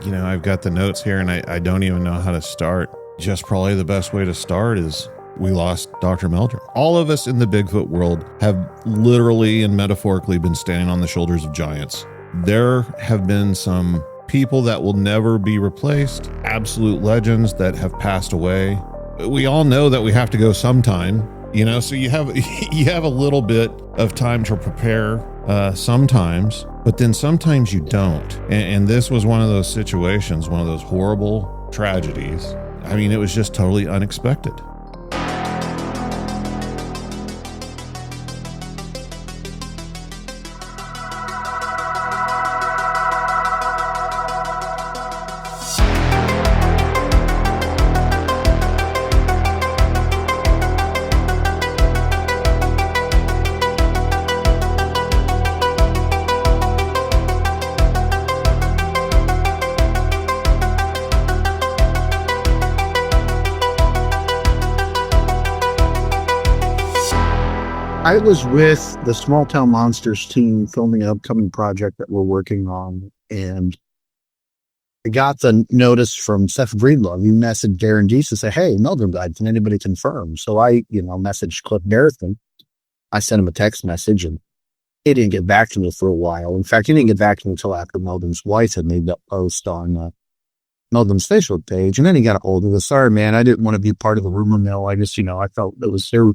I've got the notes here and I don't even know how to start. Just probably the best way to start is we lost Dr. Meldrum. All of us in the Bigfoot world have literally and metaphorically been standing on the shoulders of giants. There have been some people that will never be replaced, absolute legends that have passed away. We all know that we have to go sometime, so you have a little bit of time to prepare sometimes, but then sometimes you don't. And this was one of those situations, one of those horrible tragedies. I mean, it was just totally unexpected. I was with the Small Town Monsters team filming an upcoming project that we're working on, and I got the notice from Seth Breedlove. He messaged Darren Deese to say, "Hey, Meldrum died. Can anybody confirm?" So I, messaged Cliff Barrington. I sent him a text message, and he didn't get back to me for a while. In fact, he didn't get back to me until after Meldrum's wife had made that post on Meldrum's Facebook page, and then he got a hold of us. "Sorry, man, I didn't want to be part of the rumor mill. I just, I felt it was their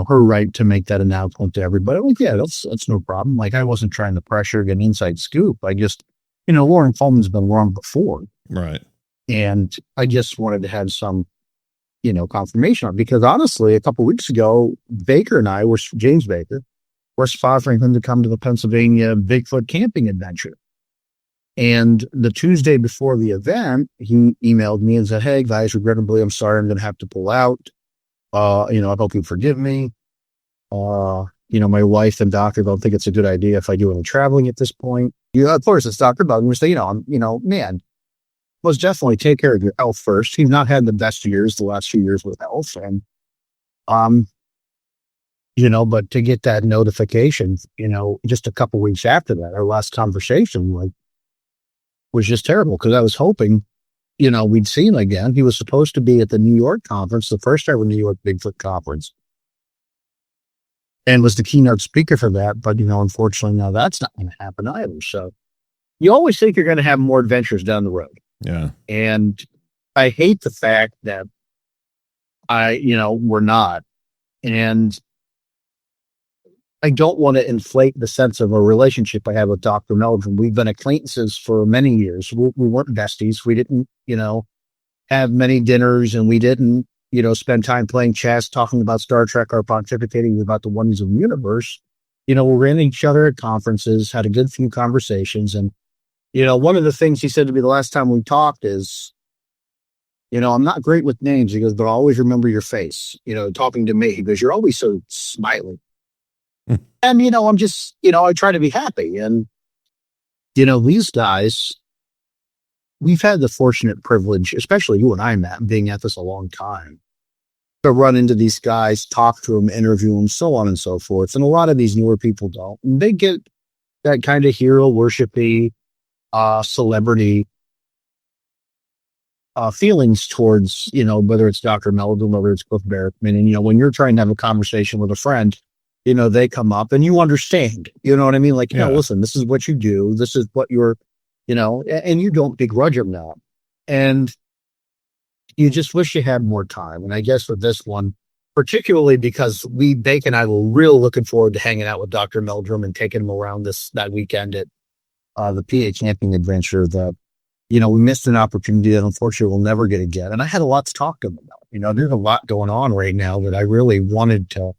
her right to make that announcement to everybody." I'm like, yeah, that's no problem. Like, I wasn't trying to pressure, get an inside scoop. I just, Lauren Coleman's been wrong before. Right. And I just wanted to have some, confirmation on it, because honestly, a couple of weeks ago, Baker and I James Baker, were sponsoring him to come to the Pennsylvania Bigfoot camping adventure. And the Tuesday before the event, he emailed me and said, "Hey guys, regrettably, I'm sorry, I'm going to have to pull out. I hope you forgive me. My wife and doctor don't think it's a good idea if I do any traveling at this point." Of course, it's Dr. Bug. We say, man, most definitely take care of your health first. He's not had the best years, the last few years with health. And, but to get that notification, just a couple weeks after that, our last conversation, was just terrible, because I was hoping, we'd see him again. He was supposed to be at the New York conference, the first ever New York Bigfoot conference, and was the keynote speaker for that. But, unfortunately, now that's not going to happen either. So you always think you're going to have more adventures down the road. Yeah. And I hate the fact that we're not. And I don't want to inflate the sense of a relationship I have with Dr. Meldrum. We've been acquaintances for many years. We weren't besties. We didn't, have many dinners, and we didn't, spend time playing chess, talking about Star Trek, or pontificating about the wonders of the universe. We ran into each other at conferences, had a good few conversations. And, one of the things he said to me the last time we talked is, "I'm not great with names." He goes, "But I'll always remember your face," talking to me, because you're always so smiling. And, I'm just, I try to be happy. And, these guys, we've had the fortunate privilege, especially you and I, Matt, being at this a long time, to run into these guys, talk to them, interview them, so on and so forth. And a lot of these newer people don't. And they get that kind of hero worshipy, celebrity feelings towards, whether it's Dr. Meldrum, whether it's Cliff Barrington. And, when you're trying to have a conversation with a friend, they come up and you understand, you know what I mean? Like, listen, this is what you do. This is what you're, and you don't begrudge them now. And you just wish you had more time. And I guess with this one, particularly because Bake and I were real looking forward to hanging out with Dr. Meldrum and taking him around that weekend at the PA camping adventure. We missed an opportunity that unfortunately we'll never get again. And I had a lot to talk to him about. There's a lot going on right now that I really wanted to,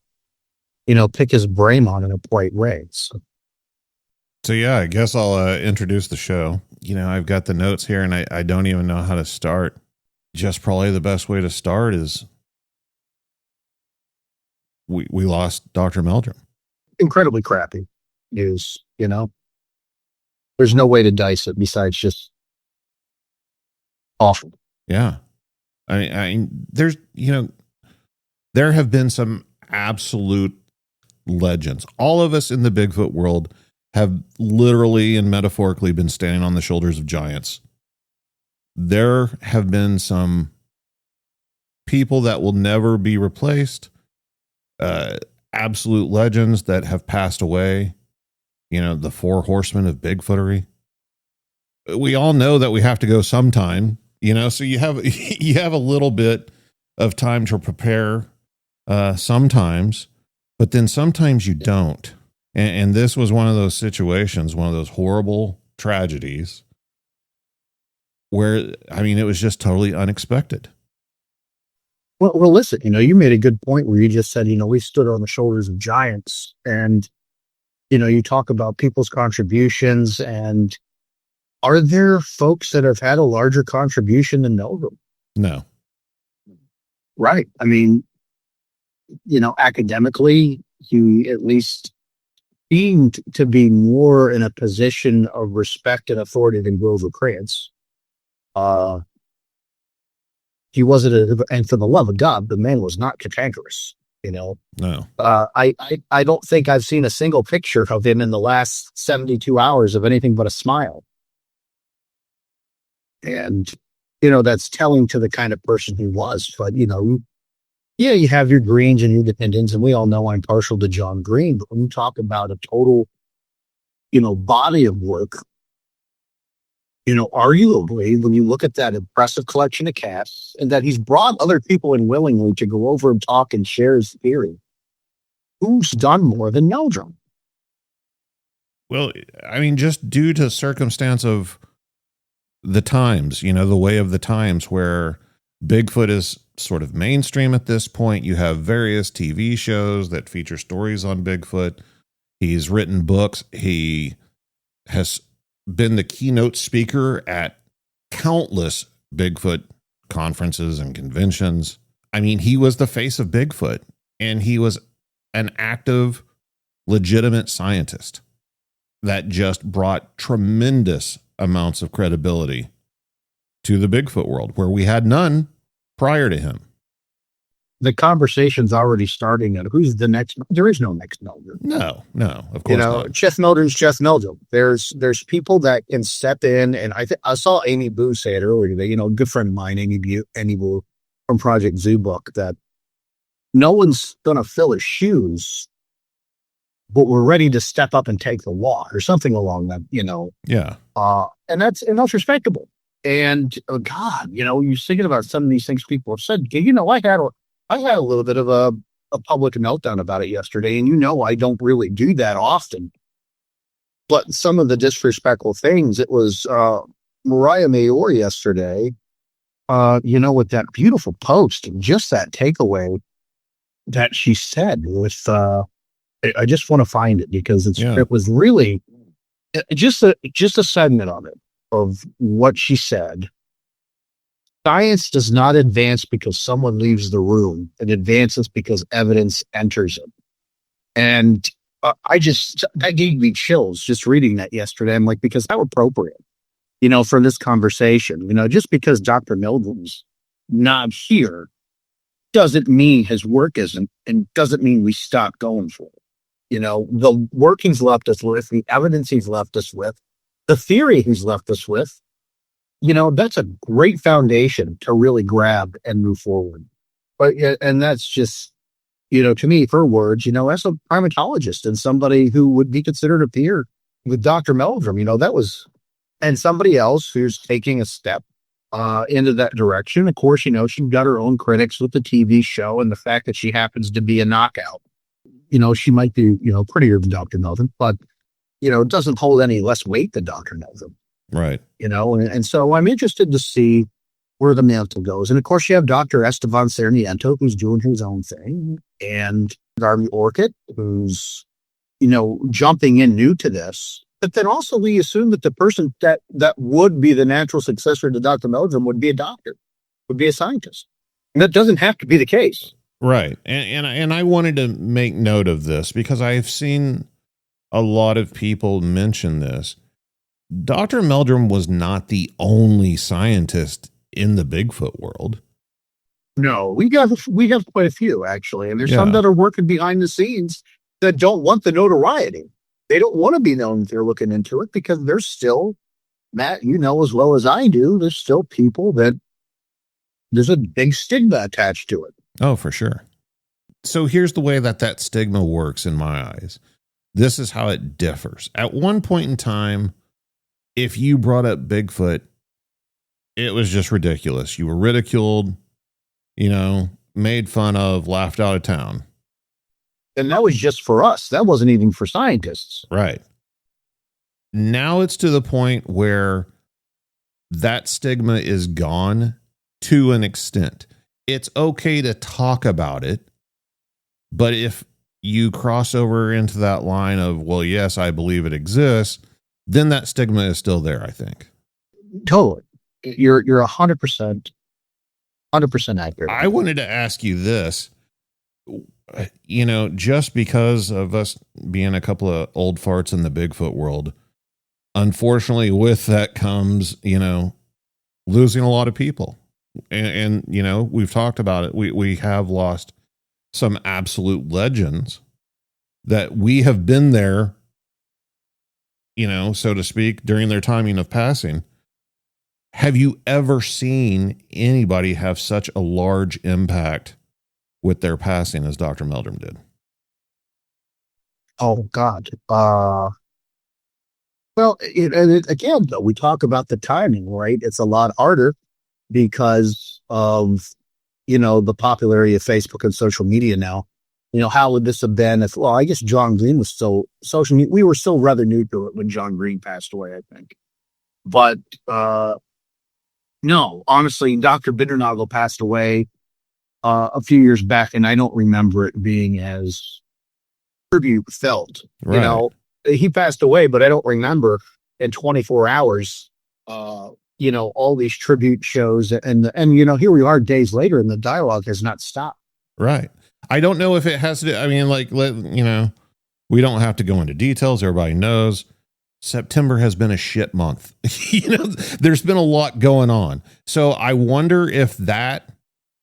pick his brain on in a polite way. So yeah, I guess I'll introduce the show. I've got the notes here and I don't even know how to start. Just probably the best way to start is we lost Dr. Meldrum. Incredibly crappy news, There's no way to dice it besides just awful. Yeah. I mean, there's, there have been some absolute legends. All of us in the Bigfoot world have literally and metaphorically been standing on the shoulders of giants. there have been some people that will never be replaced, absolute legends that have passed away. You know, the four horsemen of Bigfootery. We all know that we have to go sometime, you know, so you have you have a little bit of time to prepare sometimes, but then sometimes you don't. And this was one of those situations, one of those horrible tragedies where, I mean, it was just totally unexpected. Well, listen, you made a good point where you just said, we stood on the shoulders of giants, and, you talk about people's contributions, and are there folks that have had a larger contribution than Meldrum? No. Right. I mean, academically, you at least seemed to be more in a position of respect and authority than Grover Krantz. He wasn't, and for the love of God, the man was not cantankerous. No. I don't think I've seen a single picture of him in the last 72 hours of anything but a smile. And, that's telling to the kind of person he was. But, yeah, you have your Greens and Independents, and we all know I'm partial to John Green. But when you talk about a total, body of work, arguably, when you look at that impressive collection of casts and that he's brought other people in willingly to go over and talk and share his theory, who's done more than Meldrum? Well, I mean, just due to circumstance of the times, the way of the times where Bigfoot is sort of mainstream at this point. You have various TV shows that feature stories on Bigfoot. He's written books. He has been the keynote speaker at countless Bigfoot conferences and conventions. I mean, he was the face of Bigfoot, and he was an active, legitimate scientist that just brought tremendous amounts of credibility to the Bigfoot world, where we had none prior to him. The conversation's already starting at who's the next. There is no next Meldrum. No, of course not. Jeff Meldrum's Jeff Meldrum. There's people that can step in, and I saw Amy Boo say it earlier today. A good friend of mine, Amy Boo from Project Zoo Book, that no one's gonna fill his shoes, but we're ready to step up and take the walk, or something along that. Yeah. And that's respectable. And God, you're thinking about some of these things people have said. I had a little bit of a public meltdown about it yesterday, and I don't really do that often. But some of the disrespectful things, it was Mariah Mayor yesterday, with that beautiful post and just that takeaway that she said with, I just want to find it because it was really just a segment of it, of what she said. Science does not advance because someone leaves the room. It advances because evidence enters it. And that gave me chills just reading that yesterday. I'm like, because how appropriate, for this conversation, just because Dr. Meldrum's not here doesn't mean his work isn't, and doesn't mean we stop going for it. The work he's left us with, the evidence he's left us with, the theory he's left us with, that's a great foundation to really grab and move forward. But, and that's just, to me, her words, as a primatologist and somebody who would be considered a peer with Dr. Meldrum, that was, and somebody else who's taking a step into that direction. Of course, she's got her own critics with the TV show and the fact that she happens to be a knockout. She might be, prettier than Dr. Meldrum, but, it doesn't hold any less weight than Dr. Meldrum. Right. And so I'm interested to see where the mantle goes. And of course, you have Dr. Esteban Sarmiento, who's doing his own thing, and Darby Orchid, who's, jumping in new to this. But then also we assume that the person that would be the natural successor to Dr. Meldrum would be a doctor, would be a scientist. And that doesn't have to be the case. Right. And I wanted to make note of this because I've seen a lot of people mention this. Dr. Meldrum was not the only scientist in the Bigfoot world. No, we have quite a few, actually. And there's some that are working behind the scenes that don't want the notoriety. They don't want to be known that they're looking into it because they're still, Matt, you know as well as I do, there's still people that there's a big stigma attached to it. Oh, for sure. So here's the way that stigma works in my eyes. This is how it differs. At one point in time, if you brought up Bigfoot, it was just ridiculous. You were ridiculed, made fun of, laughed out of town. And that was just for us. That wasn't even for scientists. Right. Now it's to the point where that stigma is gone to an extent. It's okay to talk about it, but if you cross over into that line of, well, yes, I believe it exists, then that stigma is still there, I think. Totally. You're 100% accurate. I wanted to ask you this, just because of us being a couple of old farts in the Bigfoot world, unfortunately with that comes, losing a lot of people. And we've talked about it. We have lost some absolute legends that we have been there, so to speak, during their timing of passing. Have you ever seen anybody have such a large impact with their passing as Dr. Meldrum did? Oh God. Again, though, we talk about the timing, right? It's a lot harder because of, the popularity of Facebook and social media now. How would this have been if, I guess John Green was still social media. We were still rather new to it when John Green passed away, I think. But, no, honestly, Dr. Bitternagel passed away a few years back, and I don't remember it being as tribute felt. Right. He passed away, but I don't remember in 24 hours, all these tribute shows and here we are days later and the dialogue has not stopped. Right. I don't know if it has to, we don't have to go into details. Everybody knows September has been a shit month. There's been a lot going on. So I wonder if that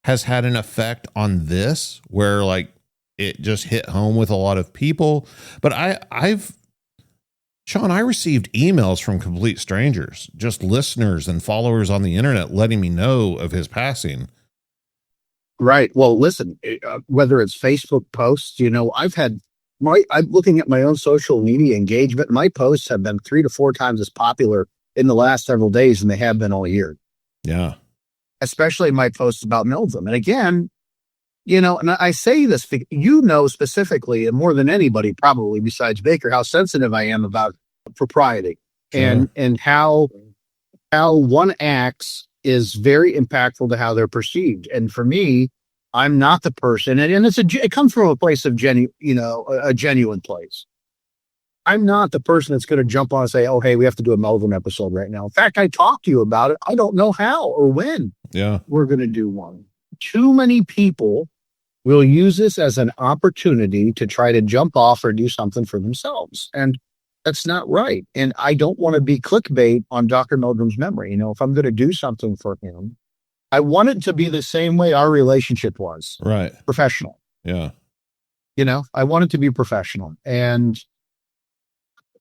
has had an effect on this, where it just hit home with a lot of people. But Sean, I received emails from complete strangers, just listeners and followers on the internet, letting me know of his passing. Right. Well, listen, whether it's Facebook posts, I'm looking at my own social media engagement. My posts have been 3 to 4 times as popular in the last several days than they have been all year. Yeah. Especially my posts about Meldrum. And again, and I say this, specifically, and more than anybody probably besides Baker, how sensitive I am about propriety. Sure. and how one acts is very impactful to how they're perceived. And for me, I'm not the person, and it comes from a place of a genuine place. I'm not the person that's going to jump on and say, oh, hey, we have to do a Meldrum episode right now. In fact, I talked to you about it. I don't know how or when we're going to do one. Too many people will use this as an opportunity to try to jump off or do something for themselves. And that's not right. And I don't want to be clickbait on Dr. Meldrum's memory. If I'm going to do something for him, I want it to be the same way our relationship was. Right. Professional. Yeah. I want it to be professional. And,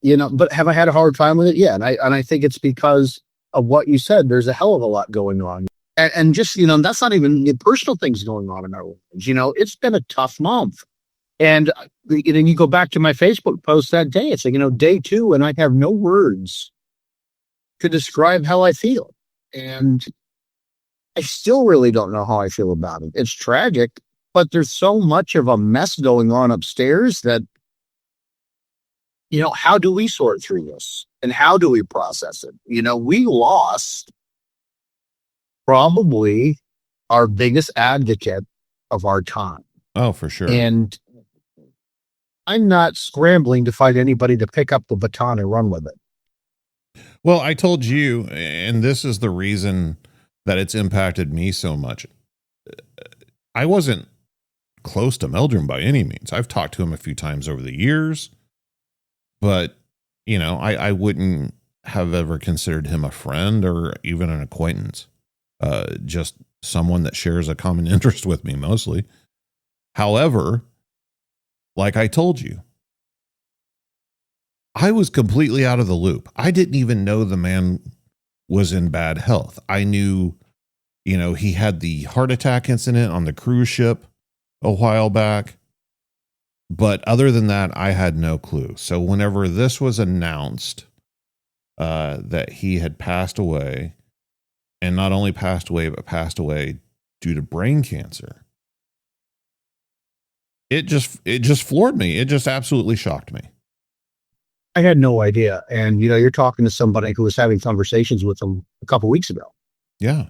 but have I had a hard time with it? Yeah. And I think it's because of what you said. There's a hell of a lot going on. And just, that's not even the personal things going on in our lives. It's been a tough month. And you go back to my Facebook post that day. It's day 2, and I have no words to describe how I feel. And I still really don't know how I feel about it. It's tragic, but there's so much of a mess going on upstairs that, how do we sort through this? And how do we process it? We lost probably our biggest advocate of our time. Oh, for sure. And I'm not scrambling to find anybody to pick up the baton and run with it. Well, I told you, and this is the reason that it's impacted me so much. I wasn't close to Meldrum by any means. I've talked to him a few times over the years, but I wouldn't have ever considered him a friend or even an acquaintance. Just someone that shares a common interest with me mostly. However, like I told you, I was completely out of the loop. I didn't even know the man was in bad health. I knew, he had the heart attack incident on the cruise ship a while back. But other than that, I had no clue. So whenever this was announced, that he had passed away, and not only passed away, but passed away due to brain cancer, it just floored me. It just absolutely shocked me. I had no idea. And, you're talking to somebody who was having conversations with him a couple of weeks ago. Yeah.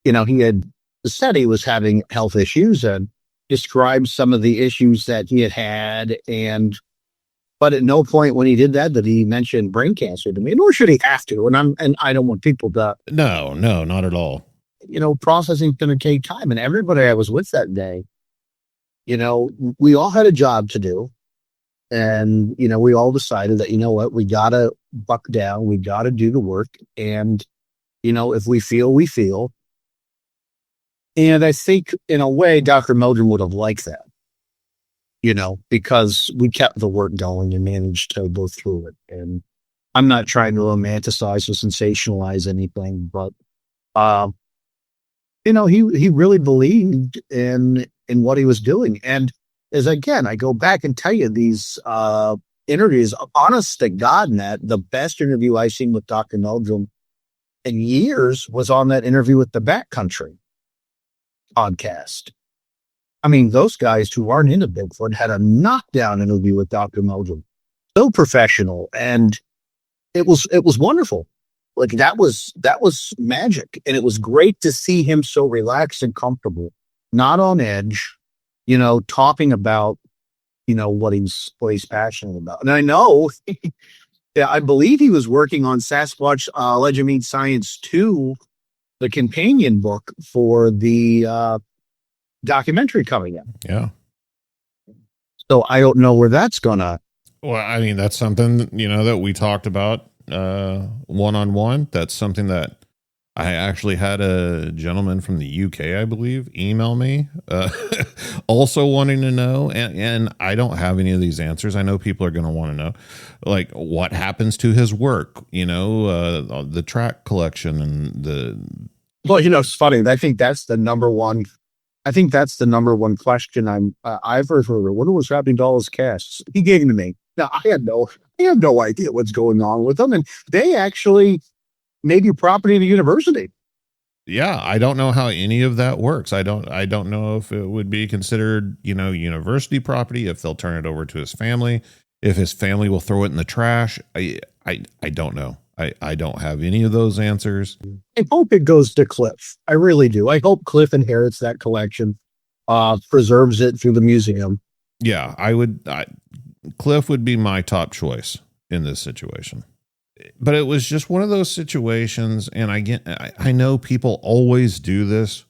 He had said he was having health issues and described some of the issues that he had. But at no point when he did that, did he mention brain cancer to me, nor should he have to. And I don't want people to. No, not at all. Processing's going to take time. And everybody I was with that day, we all had a job to do. And, we all decided that, we got to buck down. We got to do the work. And, if we feel, we feel. And I think in a way, Dr. Meldrum would have liked that, because we kept the work going and managed to go through it. And I'm not trying to romanticize or sensationalize anything, but, he really believed in what he was doing. And again, I go back and tell you these interviews, honest to God, Matt, the best interview I've seen with Dr. Meldrum in years was on that interview with the Backcountry podcast. I mean, those guys who aren't into Bigfoot had a knockdown interview with Dr. Meldrum. So professional. And it was wonderful. Like that was magic. And it was great to see him so relaxed and comfortable, not on edge, talking about, what he's passionate about. And I know, I believe he was working on Sasquatch Legend Meets Science 2, the companion book for the documentary coming in. Yeah. So I don't know where that's gonna. Well, I mean, that's something, that we talked about one-on-one. That's something that I actually had a gentleman from the UK, I believe, email me, also wanting to know. And I don't have any of these answers. I know people are going to want to know, like, what happens to his work, the track collection and the. Well, it's funny. I think that's the number one. I think that's the number one question I've heard. What was happening to all his casts? He gave them to me. Now I have no idea what's going on with them, and they actually maybe property of the university. Yeah, I don't know how any of that works. I don't know if it would be considered, university property, if they'll turn it over to his family, if his family will throw it in the trash. I don't know. I don't have any of those answers. I hope it goes to Cliff. I really do. I hope Cliff inherits that collection, preserves it through the museum. Yeah, Cliff would be my top choice in this situation. But it was just one of those situations, and I know people always do this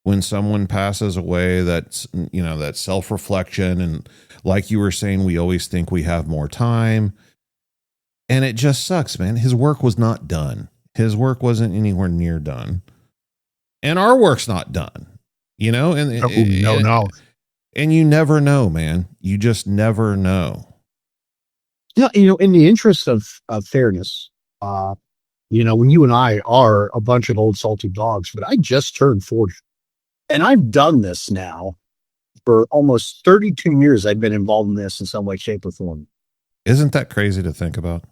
when someone passes away. That's that self-reflection, and like you were saying, we always think we have more time, and it just sucks, man. His work was not done. His work wasn't anywhere near done, and our work's not done. No. And you never know, man. You just never know. Yeah, in the interest of fairness, when you and I are a bunch of old salty dogs, but I just turned 40, and I've done this now for almost 32 years. I've been involved in this in some way, shape, or form. Isn't that crazy to think about?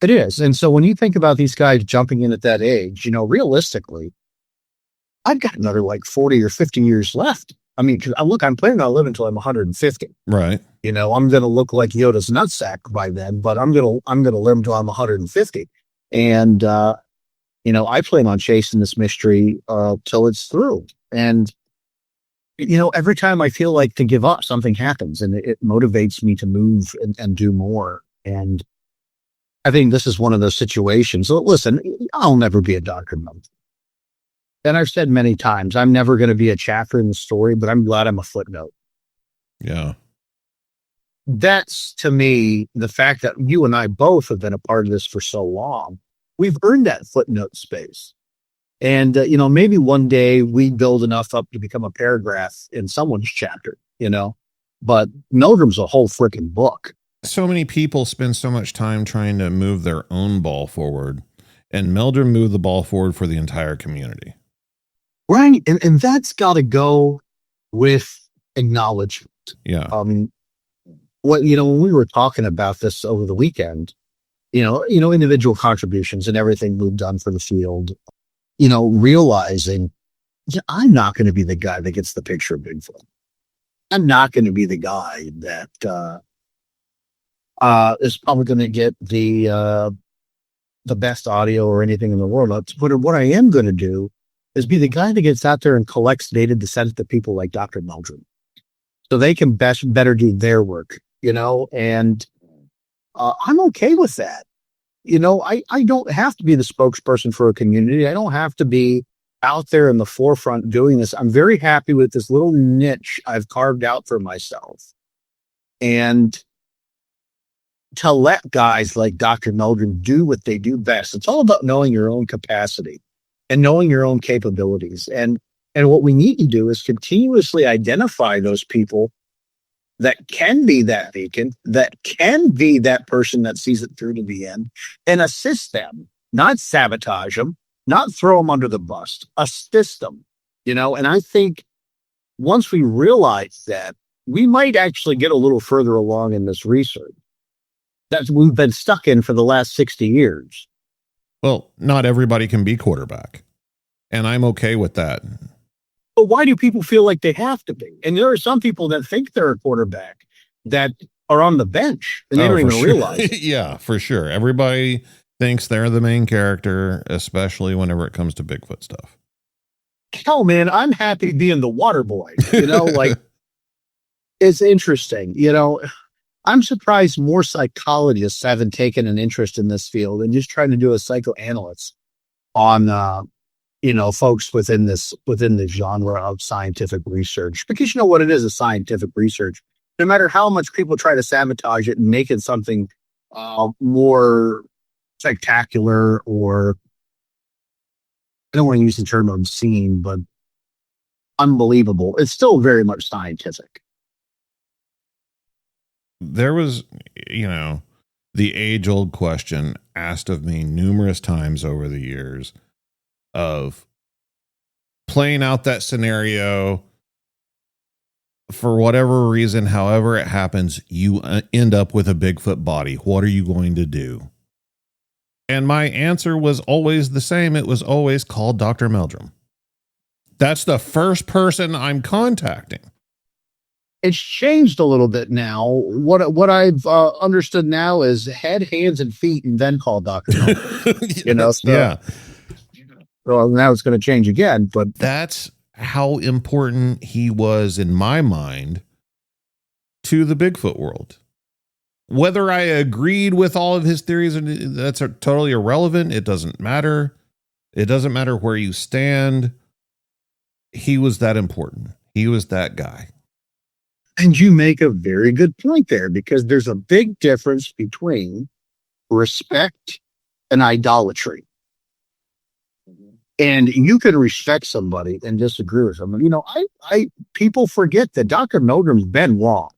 It is. And so when you think about these guys jumping in at that age, realistically, I've got another like 40 or 50 years left. I mean, I'm planning on living until I'm 150. Right. I'm going to look like Yoda's nutsack by then, but I'm going to live until I'm 150. And, I plan on chasing this mystery till it's through. And, every time I feel like to give up, something happens, and it motivates me to move and do more. And I think this is one of those situations. So listen, I'll never be a Dr. Meldrum. And I've said many times, I'm never going to be a chapter in the story, but I'm glad I'm a footnote. Yeah. That's, to me, the fact that you and I both have been a part of this for so long. We've earned that footnote space. And, maybe one day we build enough up to become a paragraph in someone's chapter, but Meldrum's a whole freaking book. So many people spend so much time trying to move their own ball forward And Meldrum moved the ball forward for the entire community. Right. And that's got to go with acknowledgement. Yeah. When we were talking about this over the weekend, individual contributions and everything we've done for the field, realizing I'm not going to be the guy that gets the picture of Bigfoot. I'm not going to be the guy that is probably going to get the best audio or anything in the world. But what I am going to do is be the guy that gets out there and collects data to send it to people like Dr. Meldrum, so they can better do their work, and I'm okay with that. I don't have to be the spokesperson for a community. I don't have to be out there in the forefront doing this. I'm very happy with this little niche I've carved out for myself. And to let guys like Dr. Meldrum do what they do best. It's all about knowing your own capacity and knowing your own capabilities. And what we need to do is continuously identify those people that can be that beacon, that can be that person that sees it through to the end, and assist them, not sabotage them, not throw them under the bus, assist them, and I think once we realize that, we might actually get a little further along in this research that we've been stuck in for the last 60 years. Well, not everybody can be quarterback, and I'm okay with that. But why do people feel like they have to be? And there are some people that think they're a quarterback that are on the bench and they don't even realize it. Yeah, for sure. Everybody thinks they're the main character, especially whenever it comes to Bigfoot stuff. Hell, man, I'm happy being the water boy. It's interesting. I'm surprised more psychologists haven't taken an interest in this field and just trying to do a psychoanalyst on, folks within the genre of scientific research. Because you know what it is, a scientific research. No matter how much people try to sabotage it and make it something more spectacular, or I don't want to use the term obscene, but unbelievable, it's still very much scientific. There was, the age-old question asked of me numerous times over the years of playing out that scenario for whatever reason, however it happens, you end up with a Bigfoot body. What are you going to do? And my answer was always the same. It was always call Dr. Meldrum. That's the first person I'm contacting. It's changed a little bit now. What I've understood now is head, hands, and feet, and then call Dr. Meldrum. Yeah. Well, now it's going to change again, but that's how important he was in my mind to the Bigfoot world. Whether I agreed with all of his theories, that's totally irrelevant. It doesn't matter. It doesn't matter where you stand. He was that important. He was that guy. And you make a very good point there, because there's a big difference between respect and idolatry. And you can respect somebody and disagree with them. People forget that Dr. Meldrum's been wrong.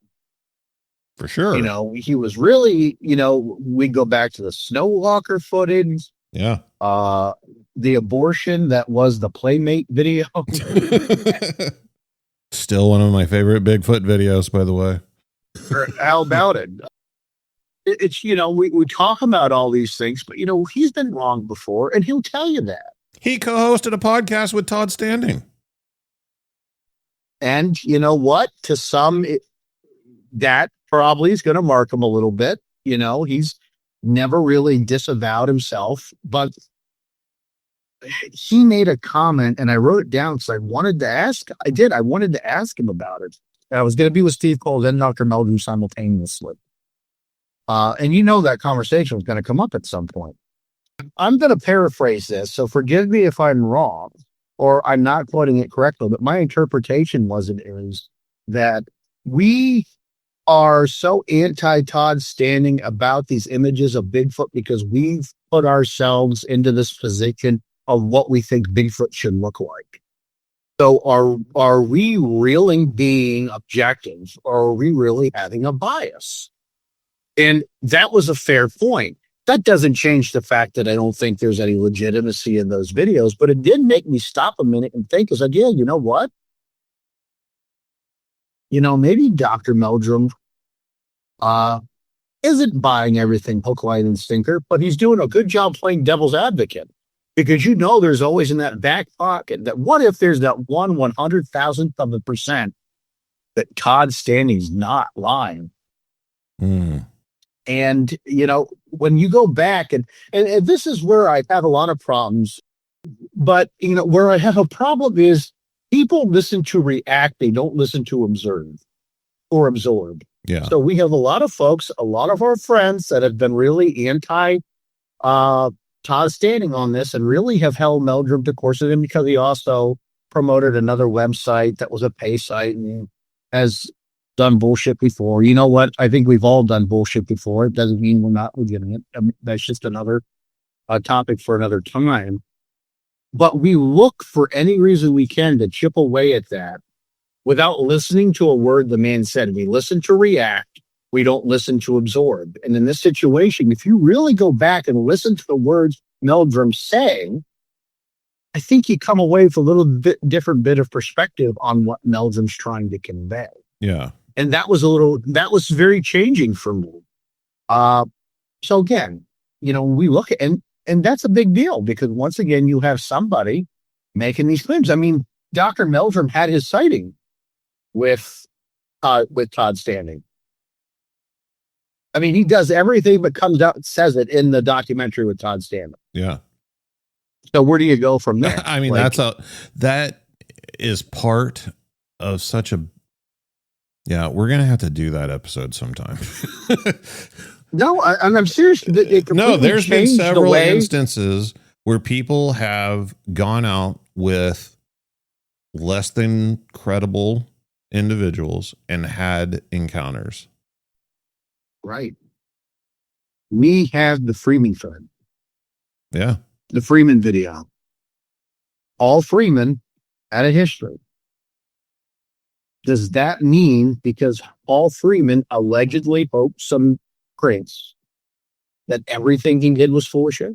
For sure. He was really, we go back to the Snowwalker footage. Yeah. The abortion that was the Playmate video. Still one of my favorite Bigfoot videos, by the way. How about it? It's, we talk about all these things, but, he's been wrong before, and he'll tell you that. He co-hosted a podcast with Todd Standing. And you know what? To some, that probably is going to mark him a little bit. He's never really disavowed himself, but he made a comment, and I wrote it down because I wanted to ask. I wanted to ask him about it. I was going to be with Steve Cole and Dr. Meldrum simultaneously. And that conversation was going to come up at some point. I'm going to paraphrase this, so forgive me if I'm wrong or I'm not quoting it correctly, but my interpretation is that we are so anti-Todd Standing about these images of Bigfoot because we've put ourselves into this position of what we think Bigfoot should look like. So are we really being objective, or are we really having a bias? And that was a fair point. That doesn't change the fact that I don't think there's any legitimacy in those videos, but it did make me stop a minute and think, is like, yeah, you know what? Maybe Dr. Meldrum isn't buying everything hook, line, and sinker, but he's doing a good job playing devil's advocate. Because there's always in that back pocket that what if there's that 1/100,000th of a percent that Todd Standing's not lying? And, when you go back and this is where I have a lot of problems, but, where I have a problem is people listen to react. They don't listen to observe or absorb. Yeah. So we have a lot of folks, a lot of our friends that have been really anti Todd Standing on this and really have held Meldrum to course of him because he also promoted another website that was a pay site and has done bullshit before. You know what? I think we've all done bullshit before. It doesn't mean we're not legitimate. I mean, that's just another topic for another time. But we look for any reason we can to chip away at that without listening to a word the man said. We listen to react. We don't listen to absorb. And in this situation, if you really go back and listen to the words Meldrum's saying, I think you come away with a little bit different bit of perspective on what Meldrum's trying to convey. Yeah. And that was very changing for me. So again, we look at, and that's a big deal because once again, you have somebody making these claims. I mean, Dr. Meldrum had his sighting with Todd Standing. I mean, he does everything but comes out and says it in the documentary with Todd Standing. Yeah. So where do you go from there? I mean, that is part of such a, yeah, we're going to have to do that episode sometime. No, I'm serious. No, there's been several instances where people have gone out with less than credible individuals and had encounters. Right. We have the Freeman thread. Yeah. The Freeman video. All Freeman had a history. Does that mean because Paul Freeman allegedly poked some crates that everything he did was full of shit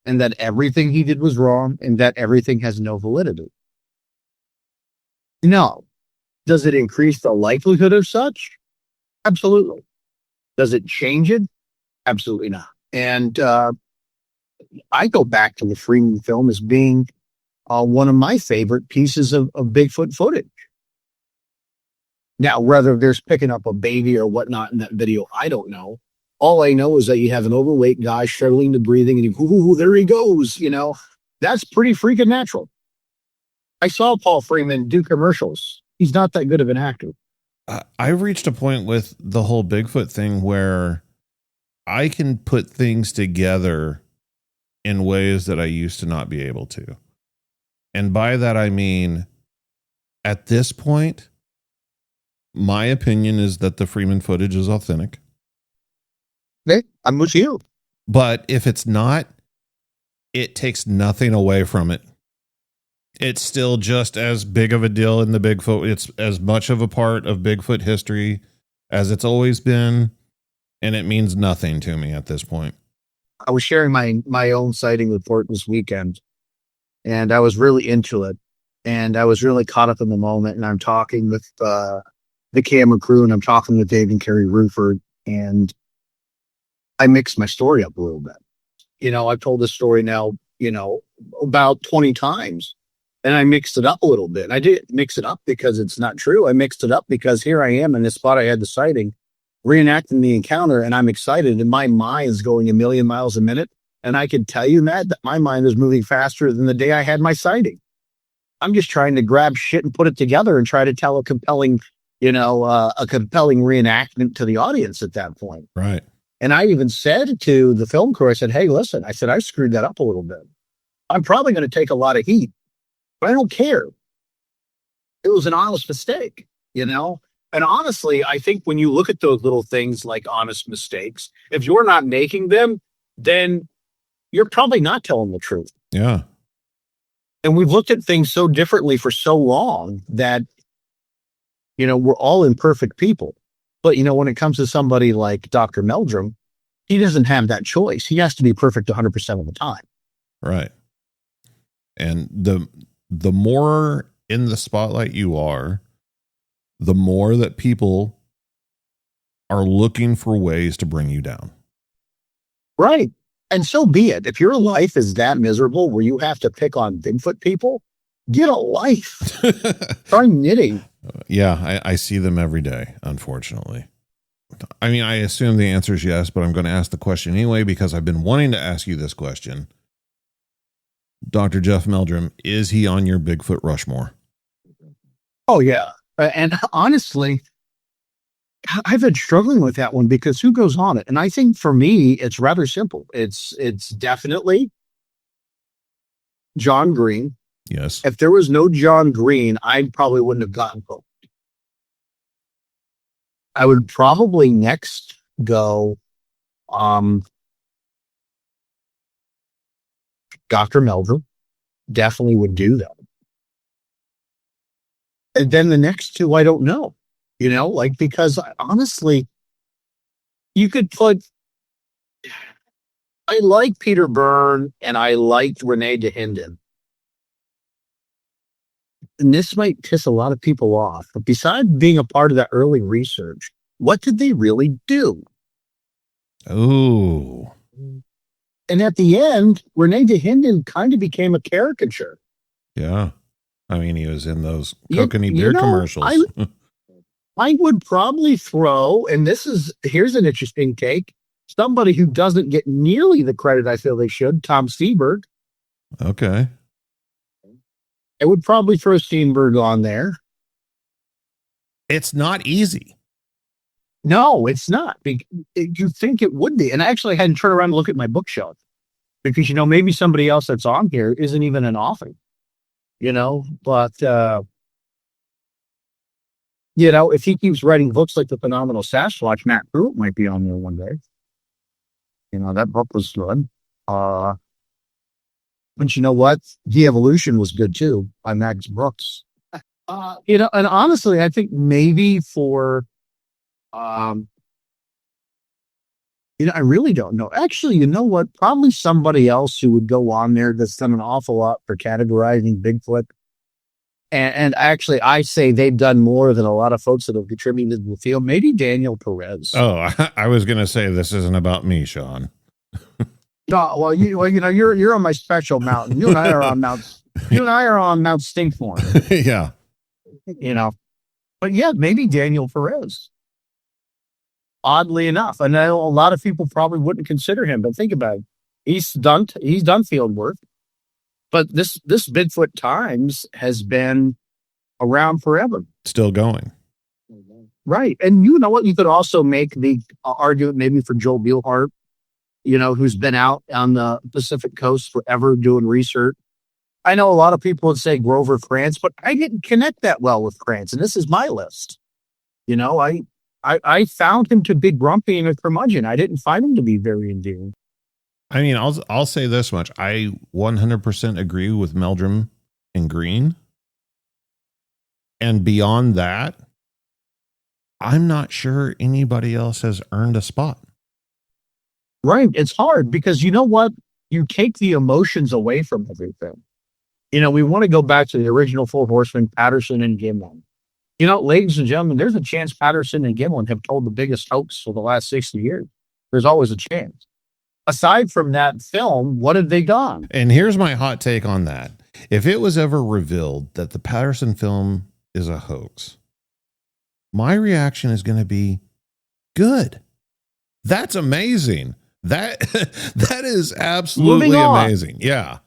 and that everything he did was wrong and that everything has no validity? No. Does it increase the likelihood of such? Absolutely. Does it change it? Absolutely not. And I go back to the Freeman film as being one of my favorite pieces of Bigfoot footage. Now, whether there's picking up a baby or whatnot in that video, I don't know. All I know is that you have an overweight guy struggling to breathing and there he goes, That's pretty freaking natural. I saw Paul Freeman do commercials. He's not that good of an actor. I've reached a point with the whole Bigfoot thing where I can put things together in ways that I used to not be able to. And by that, I mean, at this point, my opinion is that the Freeman footage is authentic. Okay, I'm with you. But if it's not, it takes nothing away from it. It's still just as big of a deal in the Bigfoot. It's as much of a part of Bigfoot history as it's always been. And it means nothing to me at this point. I was sharing my own sighting report this weekend, and I was really into it. And I was really caught up in the moment. And I'm talking with the camera crew, and I'm talking with Dave and Kerry Ruford, and I mixed my story up a little bit. I've told this story now, about 20 times. And I mixed it up a little bit. I didn't mix it up because it's not true. I mixed it up because here I am in this spot I had the sighting, reenacting the encounter, and I'm excited, and my mind is going a million miles a minute. And I can tell you, Matt, that my mind is moving faster than the day I had my sighting. I'm just trying to grab shit and put it together and try to tell a compelling reenactment to the audience at that point. Right. And I even said to the film crew, I said, hey, listen, I screwed that up a little bit. I'm probably going to take a lot of heat, but I don't care. It was an honest mistake, And honestly, I think when you look at those little things like honest mistakes, if you're not making them, then you're probably not telling the truth. Yeah. And we've looked at things so differently for so long that, we're all imperfect people. But, when it comes to somebody like Dr. Meldrum, he doesn't have that choice. He has to be perfect 100% of the time. Right. And the more in the spotlight you are, the more that people are looking for ways to bring you down. Right. And so be it. If your life is that miserable where you have to pick on Bigfoot people, get a life. Try knitting. Yeah, I see them every day, unfortunately. I mean, I assume the answer is yes, but I'm going to ask the question anyway because I've been wanting to ask you this question. Dr. Jeff Meldrum, is he on your Bigfoot Rushmore? Oh, yeah. And honestly, I've been struggling with that one because who goes on it? And I think for me, it's rather simple. It's definitely John Green. Yes. If there was no John Green, I probably wouldn't have gotten hooked. I would probably next go Dr. Meldrum. Definitely would do that. And then the next two, I don't know. Because honestly, you could put, I like Peter Byrne and I liked Renee DeHinden. And this might piss a lot of people off, but besides being a part of that early research, what did they really do? Oh. And at the end, Renee DeHinden kind of became a caricature. Yeah. I mean, he was in those Kokanee beer commercials. I would probably throw, and here's an interesting take, somebody who doesn't get nearly the credit I feel they should, Tom Seberg. Okay. I would probably throw Steenberg on there. It's not easy. No, it's not. You think it would be. And I actually hadn't turned around to look at my bookshelf because, maybe somebody else that's on here isn't even an author, but, if he keeps writing books like The Phenomenal Sasquatch, Matt Pruitt might be on there one day. That book was good. But you know what? De-Evolution was good too by Max Brooks. And honestly, I think maybe for, I really don't know. Actually, you know what? Probably somebody else who would go on there that's done an awful lot for categorizing Bigfoot. And actually, I say they've done more than a lot of folks that have contributed to the field. Maybe Daniel Perez. Oh, I was going to say this isn't about me, Sean. No, well, you're on my special mountain. You and I are on Mount Stinkthorn. Yeah. But yeah, maybe Daniel Perez. Oddly enough, I know a lot of people probably wouldn't consider him, but think about it. He's done field work. But this Bigfoot Times has been around forever. Still going. Right. And you know what? You could also make the argument maybe for Joel Bielhart, who's been out on the Pacific Coast forever doing research. I know a lot of people would say Grover Krantz, but I didn't connect that well with Krantz. And this is my list. I found him to be grumpy and a curmudgeon. I didn't find him to be very endearing. I mean, I'll say this much. I 100% agree with Meldrum and Green. And beyond that, I'm not sure anybody else has earned a spot. Right. It's hard because you know what? You take the emotions away from everything. We want to go back to the original Four Horsemen, Patterson and Gimlin. Ladies and gentlemen, there's a chance Patterson and Gimlin have told the biggest hoax for the last 60 years. There's always a chance. Aside from that film, what have they done? And here's my hot take on that. If it was ever revealed that the Patterson film is a hoax, my reaction is going to be good. That's amazing. That is absolutely amazing. Yeah.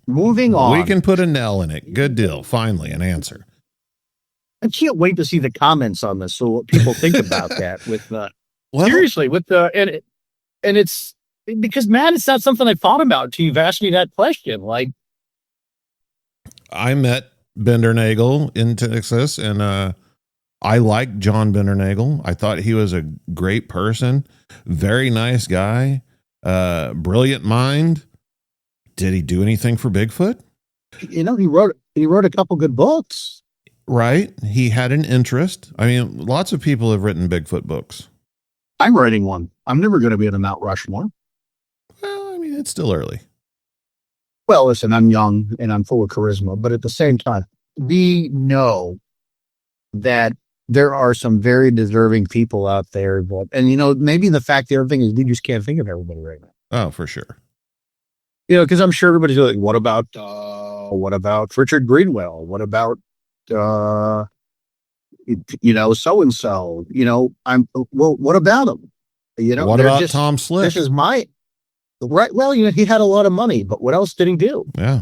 Moving on. We can put a nail in it. Good deal. Finally, an answer. I can't wait to see the comments on this. So what people think about that seriously and it's because, Matt, it's not something I thought about until you've asked me that question. I met Bindernagel in Texas, and I liked John Bindernagel. I thought he was a great person, very nice guy, brilliant mind. Did he do anything for Bigfoot? He wrote a couple good books. Right. He had an interest. I mean, lots of people have written Bigfoot books. I'm writing one. I'm never going to be in a Mount Rushmore. Well, I mean, it's still early. Well, listen, I'm young and I'm full of charisma, but at the same time, we know that there are some very deserving people out there. And, maybe the fact the other thing is we just can't think of everybody right now. Oh, for sure. Because I'm sure everybody's like, what about Richard Greenwell? What about, so-and-so, what about him? What about Tom Slick? This is right. Well, he had a lot of money, but what else did he do? Yeah.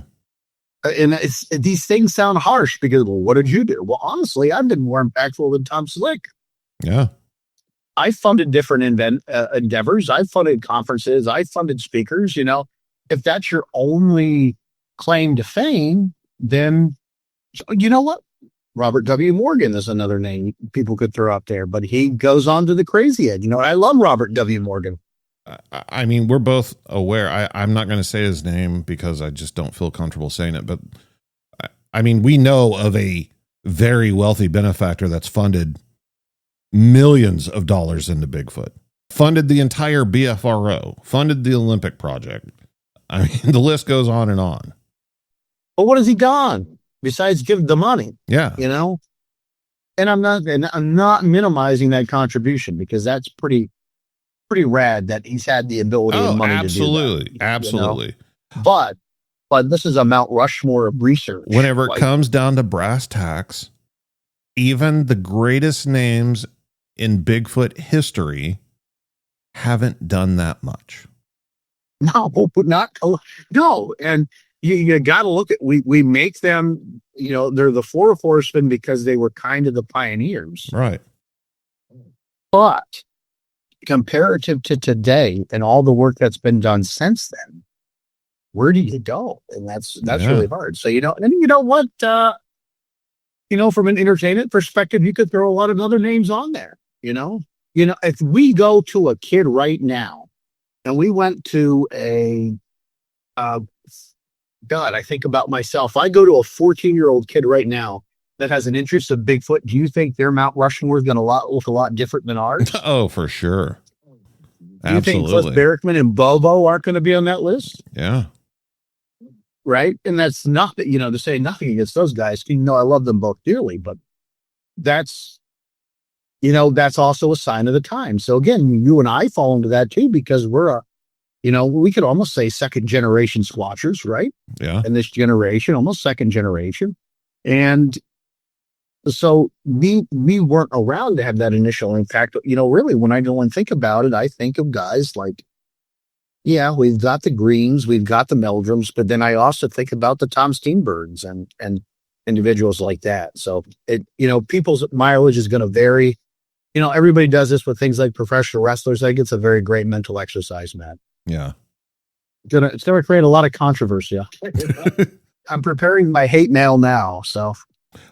And these things sound harsh because, well, what did you do? Well, honestly, I've been more impactful than Tom Slick. Yeah. I funded different endeavors. I funded conferences. I funded speakers. If that's your only claim to fame, then you know what? Robert W. Morgan is another name people could throw out there, but he goes on to the crazy edge. I love Robert W. Morgan. I mean, we're both aware. I'm not going to say his name because I just don't feel comfortable saying it. But I mean, we know of a very wealthy benefactor that's funded millions of dollars into Bigfoot, funded the entire BFRO, funded the Olympic project. I mean, the list goes on and on. But what has he done besides give the money? Yeah. And I'm not minimizing that contribution because that's pretty rad that he's had the ability and money to do that. Absolutely. But this is a Mount Rushmore of research. Whenever it comes down to brass tacks, even the greatest names in Bigfoot history haven't done that much. No. And you got to look at, we make them, they're the four horsemen because they were kind of the pioneers. Right. But comparative to today and all the work that's been done since then, where do you go? And that's really hard. So, and you know what, from an entertainment perspective, you could throw a lot of other names on there, if we go to a kid right now and we went to I think about myself. I go to a 14-year-old kid right now that has an interest of Bigfoot. Do you think their Mount Rushmore is going to look a lot different than ours? Oh, for sure. Do you think Cliff Barrickman and Bobo aren't going to be on that list? Yeah. Right. And that's not, to say nothing against those guys. I love them both dearly, but that's also a sign of the time. So again, you and I fall into that too, because we're we could almost say second generation squatchers, right? Yeah. And this generation, almost second generation. And so we weren't around to have that initial impact. Really, when I go and think about it, I think of guys like, we've got the Greens, we've got the Meldrums, but then I also think about the Tom Steenbergs and individuals like that. So people's mileage is going to vary. Everybody does this with things like professional wrestlers. I think it's a very great mental exercise, Matt. Yeah. It's going to create a lot of controversy. I'm preparing my hate mail now. So,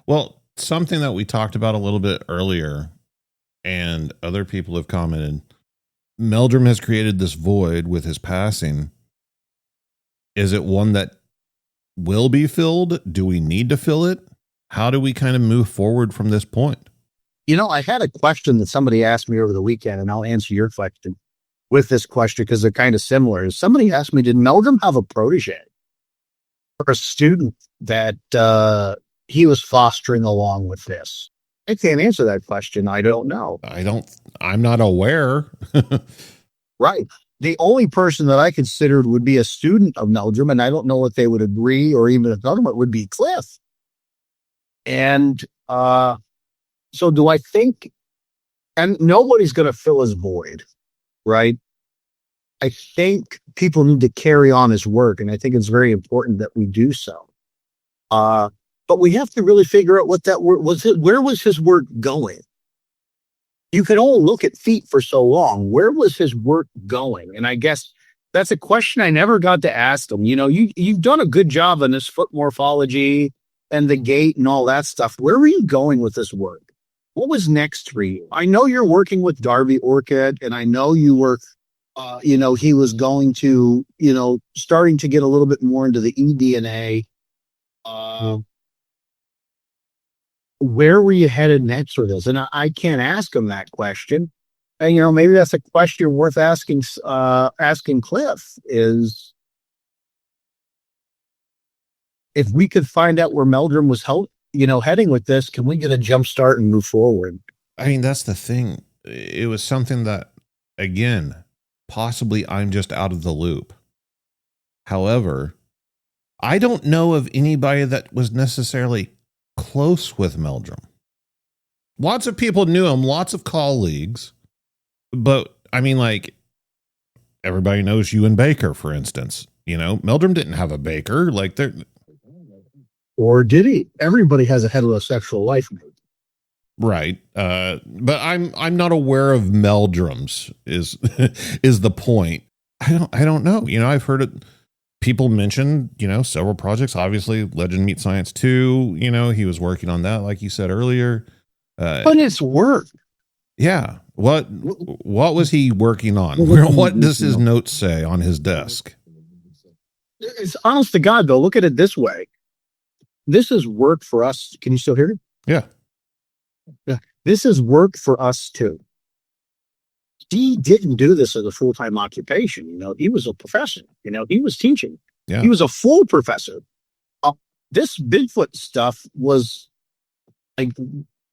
well, something that we talked about a little bit earlier and other people have commented, Meldrum has created this void with his passing. Is it one that will be filled? Do we need to fill it? How do we kind of move forward from this point? I had a question that somebody asked me over the weekend, and I'll answer your question with this question because they're kind of similar. Somebody asked me, did Meldrum have a protege or a student that he was fostering along with this? I can't answer that question. I don't know. I'm not aware. Right. The only person that I considered would be a student of Meldrum, and I don't know if they would agree or even if another one would be Cliff. And so do I think, and nobody's going to fill his void, right? I think people need to carry on his work, and I think it's very important that we do so. But we have to really figure out what that work was. Where was his work going? You can only look at feet for so long. Where was his work going? And I guess that's a question I never got to ask him. You've done a good job on this foot morphology and the gait and all that stuff. Where were you going with this work? What was next for you? I know you're working with Darby Orchid, and I know you were, he was going to, starting to get a little bit more into the eDNA. Where were you headed next with this? And I can't ask him that question. And, maybe that's a question worth asking, asking Cliff is if we could find out where Meldrum was heading with this, can we get a jump start and move forward? I mean, that's the thing. It was something that, again, possibly I'm just out of the loop. However, I don't know of anybody that was necessarily close with Meldrum. Lots of people knew him, lots of colleagues, but I mean, like, everybody knows you and Baker, for instance. Meldrum didn't have a Baker, like they're. Or did he? Everybody has a heterosexual life. Right. But I'm not aware of Meldrum's is is the point. I don't know. I've heard it. People mention, several projects, obviously Legend Meet Science 2, he was working on that, like you said earlier. But it's work. Yeah. What was he working on? What does his notes say on his desk? It's honest to God, though. Look at it this way. This is work for us. Can you still hear it? Yeah. Yeah. This is work for us too. He didn't do this as a full-time occupation. He was a professor. He was teaching. Yeah. He was a full professor. This Bigfoot stuff was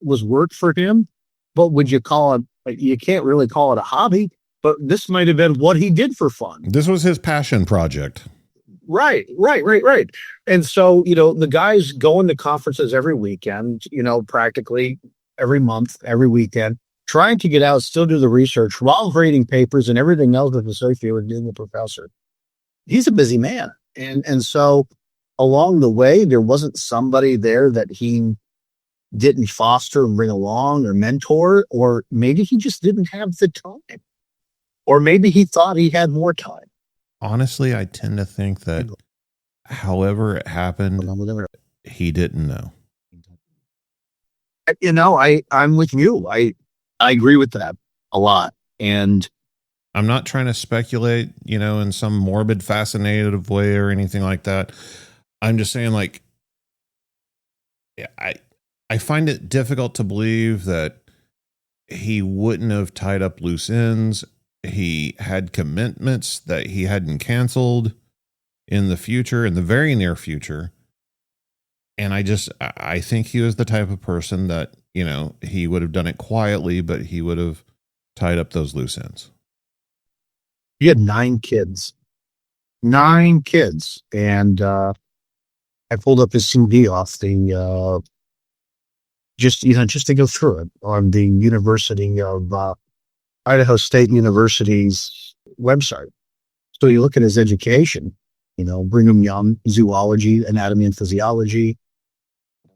work for him, but would you call it? You can't really call it a hobby. But this might have been what he did for fun. This was his passion project. Right. And so, the guys going to conferences every weekend, practically every month, every weekend, trying to get out, still do the research while grading papers and everything else that's associated with being a professor. He's a busy man. And so along the way, there wasn't somebody there that he didn't foster and bring along or mentor, or maybe he just didn't have the time, or maybe he thought he had more time. Honestly, I tend to think that however it happened, he didn't know. I'm with you. I agree with that a lot. And I'm not trying to speculate, in some morbid, fascinative way or anything like that. I'm just saying, like, I find it difficult to believe that he wouldn't have tied up loose ends. He had commitments that he hadn't canceled in the very near future. And I think he was the type of person that, he would have done it quietly, but he would have tied up those loose ends. He had 9 kids. 9 kids. And I pulled up his CD off the, just to go through it on the University of Idaho State University's website. So you look at his education, Brigham Young, zoology, anatomy and physiology.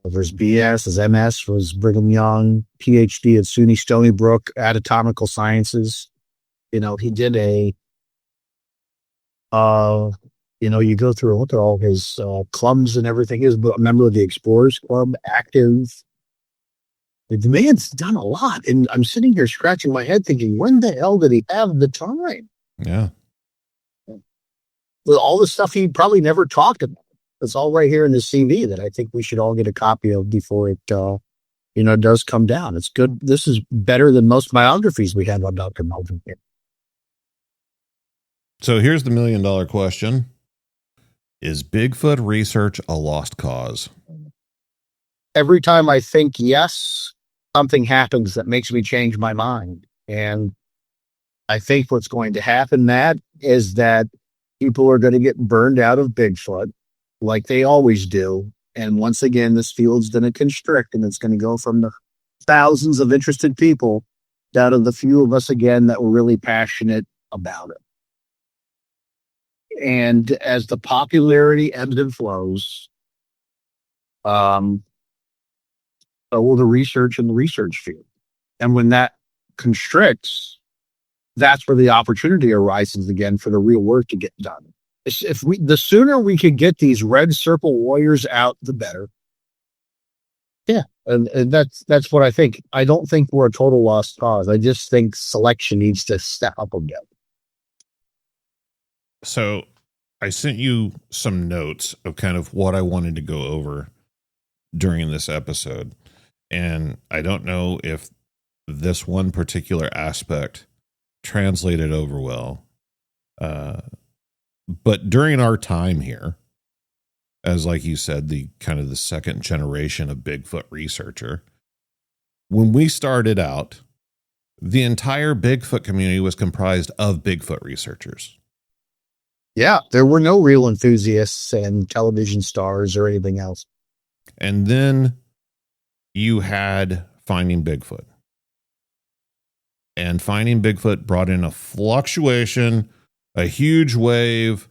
There's BS, his MS was Brigham Young, PhD at SUNY Stony Brook, anatomical sciences. He did you go through and look at all his clubs and everything. He was a member of the Explorers Club, active. The man's done a lot. And I'm sitting here scratching my head thinking, when the hell did he have the time? Yeah. With all the stuff he probably never talked about. It's all right here in the CV that I think we should all get a copy of before it, does come down. It's good. This is better than most biographies we had on Dr. Meldrum. So here's the $1 million question. Is Bigfoot research a lost cause? Every time I think yes, something happens that makes me change my mind. And I think what's going to happen, Matt, is that people are going to get burned out of Bigfoot like they always do. And once again, this field's going to constrict, and it's going to go from the thousands of interested people down to the few of us again that were really passionate about it. And as the popularity ebbs and flows, so will the research in the research field. And when that constricts, that's where the opportunity arises again for the real work to get done. The sooner we could get these red circle warriors out, the better. Yeah. And that's what I think. I don't think we're a total lost cause. I just think selection needs to step up again. So I sent you some notes of kind of what I wanted to go over during this episode. And I don't know if this one particular aspect translated over well. But during our time here, as like you said, the kind of the second generation of Bigfoot researcher, when we started out, the entire Bigfoot community was comprised of Bigfoot researchers. Yeah, there were no real enthusiasts and television stars or anything else. And then you had Finding Bigfoot. And Finding Bigfoot brought in a fluctuation, a huge wave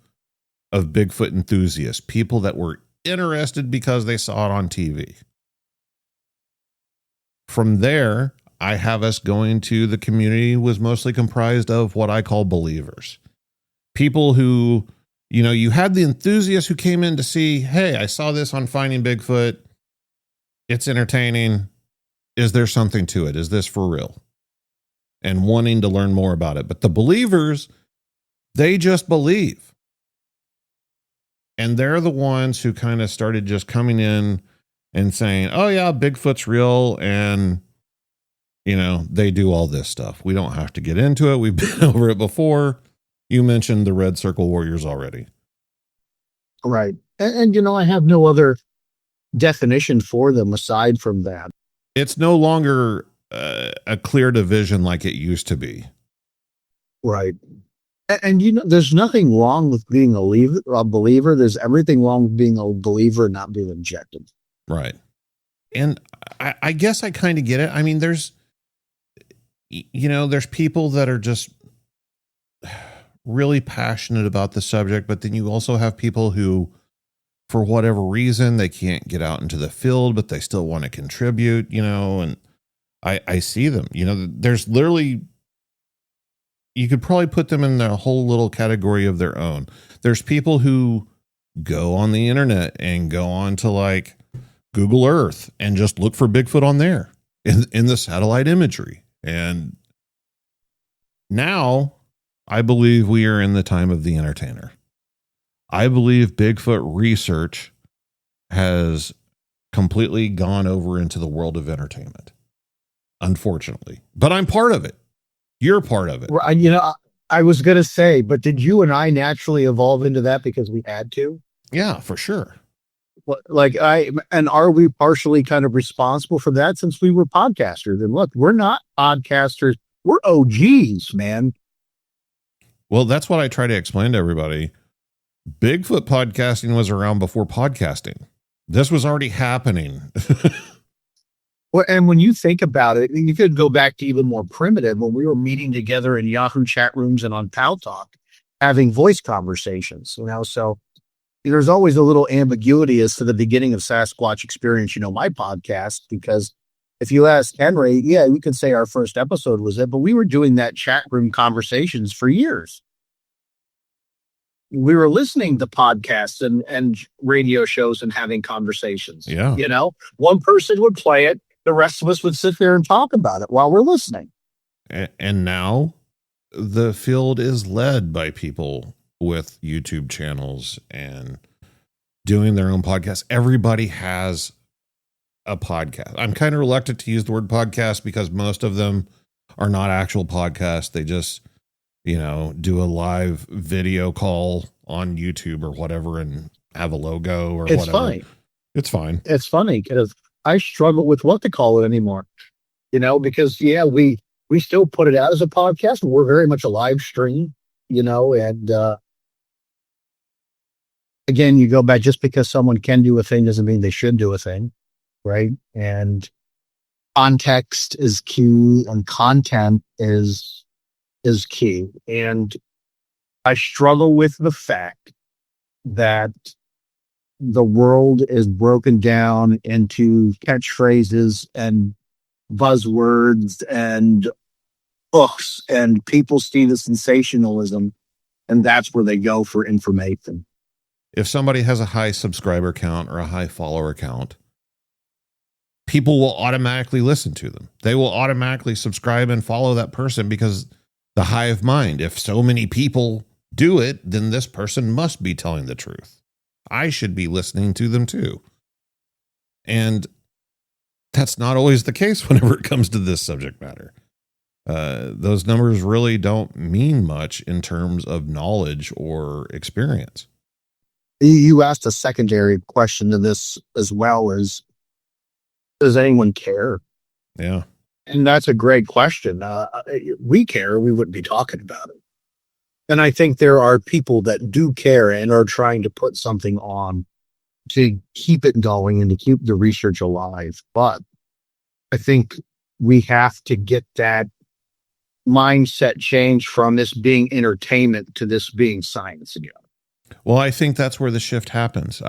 of Bigfoot enthusiasts, people that were interested because they saw it on TV. From there, I have us going to the community was mostly comprised of what I call believers. People who, you know, you had the enthusiasts who came in to see, hey, I saw this on Finding Bigfoot. It's entertaining. Is there something to it? Is this for real? And wanting to learn more about it. But the believers, they just believe. And they're the ones who kind of started just coming in and saying, oh yeah, Bigfoot's real. And, you know, they do all this stuff. We don't have to get into it. We've been over it before. You mentioned the Red Circle Warriors already. Right. And, you know, I have no other definition for them aside from that. It's no longer a clear division like it used to be. Right. And, you know, there's nothing wrong with being a believer. There's everything wrong with being a believer and not being objective. Right. And I guess I kind of get it. I mean, there's people that are just really passionate about the subject, but then you also have people who, for whatever reason, they can't get out into the field, but they still want to contribute, you know, and I see them, you know, there's literally, you could probably put them in a whole little category of their own. There's people who go on the internet and go on to like Google Earth and just look for Bigfoot on there in the satellite imagery. And now I believe we are in the time of the entertainer. I believe Bigfoot research has completely gone over into the world of entertainment, unfortunately. But I'm part of it. You're part of it. You know, I was going to say, but did you and I naturally evolve into that because we had to? Yeah, for sure. Like and are we partially kind of responsible for that since we were podcasters? And look, we're not podcasters. We're OGs, man. Well, that's what I try to explain to everybody. Bigfoot podcasting was around before podcasting. This was already happening. Well, and when you think about it, you could go back to even more primitive when we were meeting together in Yahoo chat rooms and on Pal Talk, having voice conversations, you know, so there's always a little ambiguity as to the beginning of Sasquatch Experience, you know, my podcast, because if you ask Henry, yeah, we could say our first episode was it, but we were doing that chat room conversations for years. We were listening to podcasts and radio shows and having conversations. Yeah. You know, one person would play it. The rest of us would sit there and talk about it while we're listening. And now the field is led by people with YouTube channels and doing their own podcasts. Everybody has a podcast. I'm kind of reluctant to use the word podcast because most of them are not actual podcasts. They just, you know, do a live video call on YouTube or whatever and have a logo or whatever. Fine. It's fine. It's funny because I struggle with what to call it anymore, you know, because yeah, we still put it out as a podcast. We're very much a live stream, you know, and again, you go back, just because someone can do a thing doesn't mean they should do a thing. Right. And context is key and content is key. And I struggle with the fact that the world is broken down into catchphrases and buzzwords and books, and people see the sensationalism, and that's where they go for information. If somebody has a high subscriber count or a high follower count, people will automatically listen to them. They will automatically subscribe and follow that person because the hive mind, if so many people do it, then this person must be telling the truth. I should be listening to them too. And That's not always the case whenever it comes to this subject matter. Those numbers really don't mean much in terms of knowledge or experience. You asked a secondary question to this as well, is does anyone care? Yeah. And that's a great question. We care, we wouldn't be talking about it. And I think there are people that do care and are trying to put something on to keep it going and to keep the research alive. But I think we have to get that mindset change from this being entertainment to this being science again. Well, I think that's where the shift happens.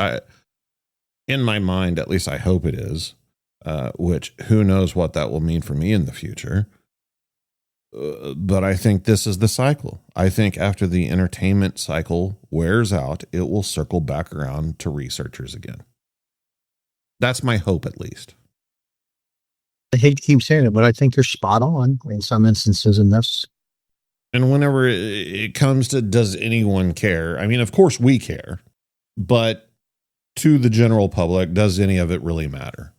In my mind, at least I hope it is, which who knows what that will mean for me in the future. But I think this is the cycle. I think after the entertainment cycle wears out, it will circle back around to researchers again. That's my hope, at least. I hate to keep saying it, but I think you're spot on in some instances in this. And whenever it comes to does anyone care? I mean, of course we care, but to the general public, does any of it really matter?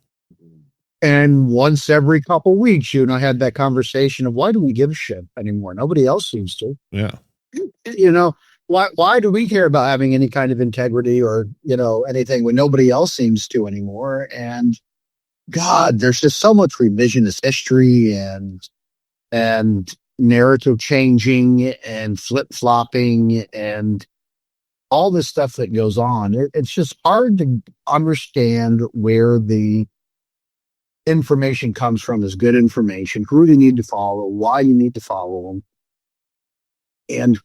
And once every couple weeks, you and I had that conversation of why do we give a shit anymore? Nobody else seems to. Yeah. You know, why do we care about having any kind of integrity or, anything when nobody else seems to anymore? And God, there's just so much revisionist history and narrative changing and flip-flopping and all this stuff that goes on. It's just hard to understand where the information comes from is good information, who you need to follow, why you need to follow them. And,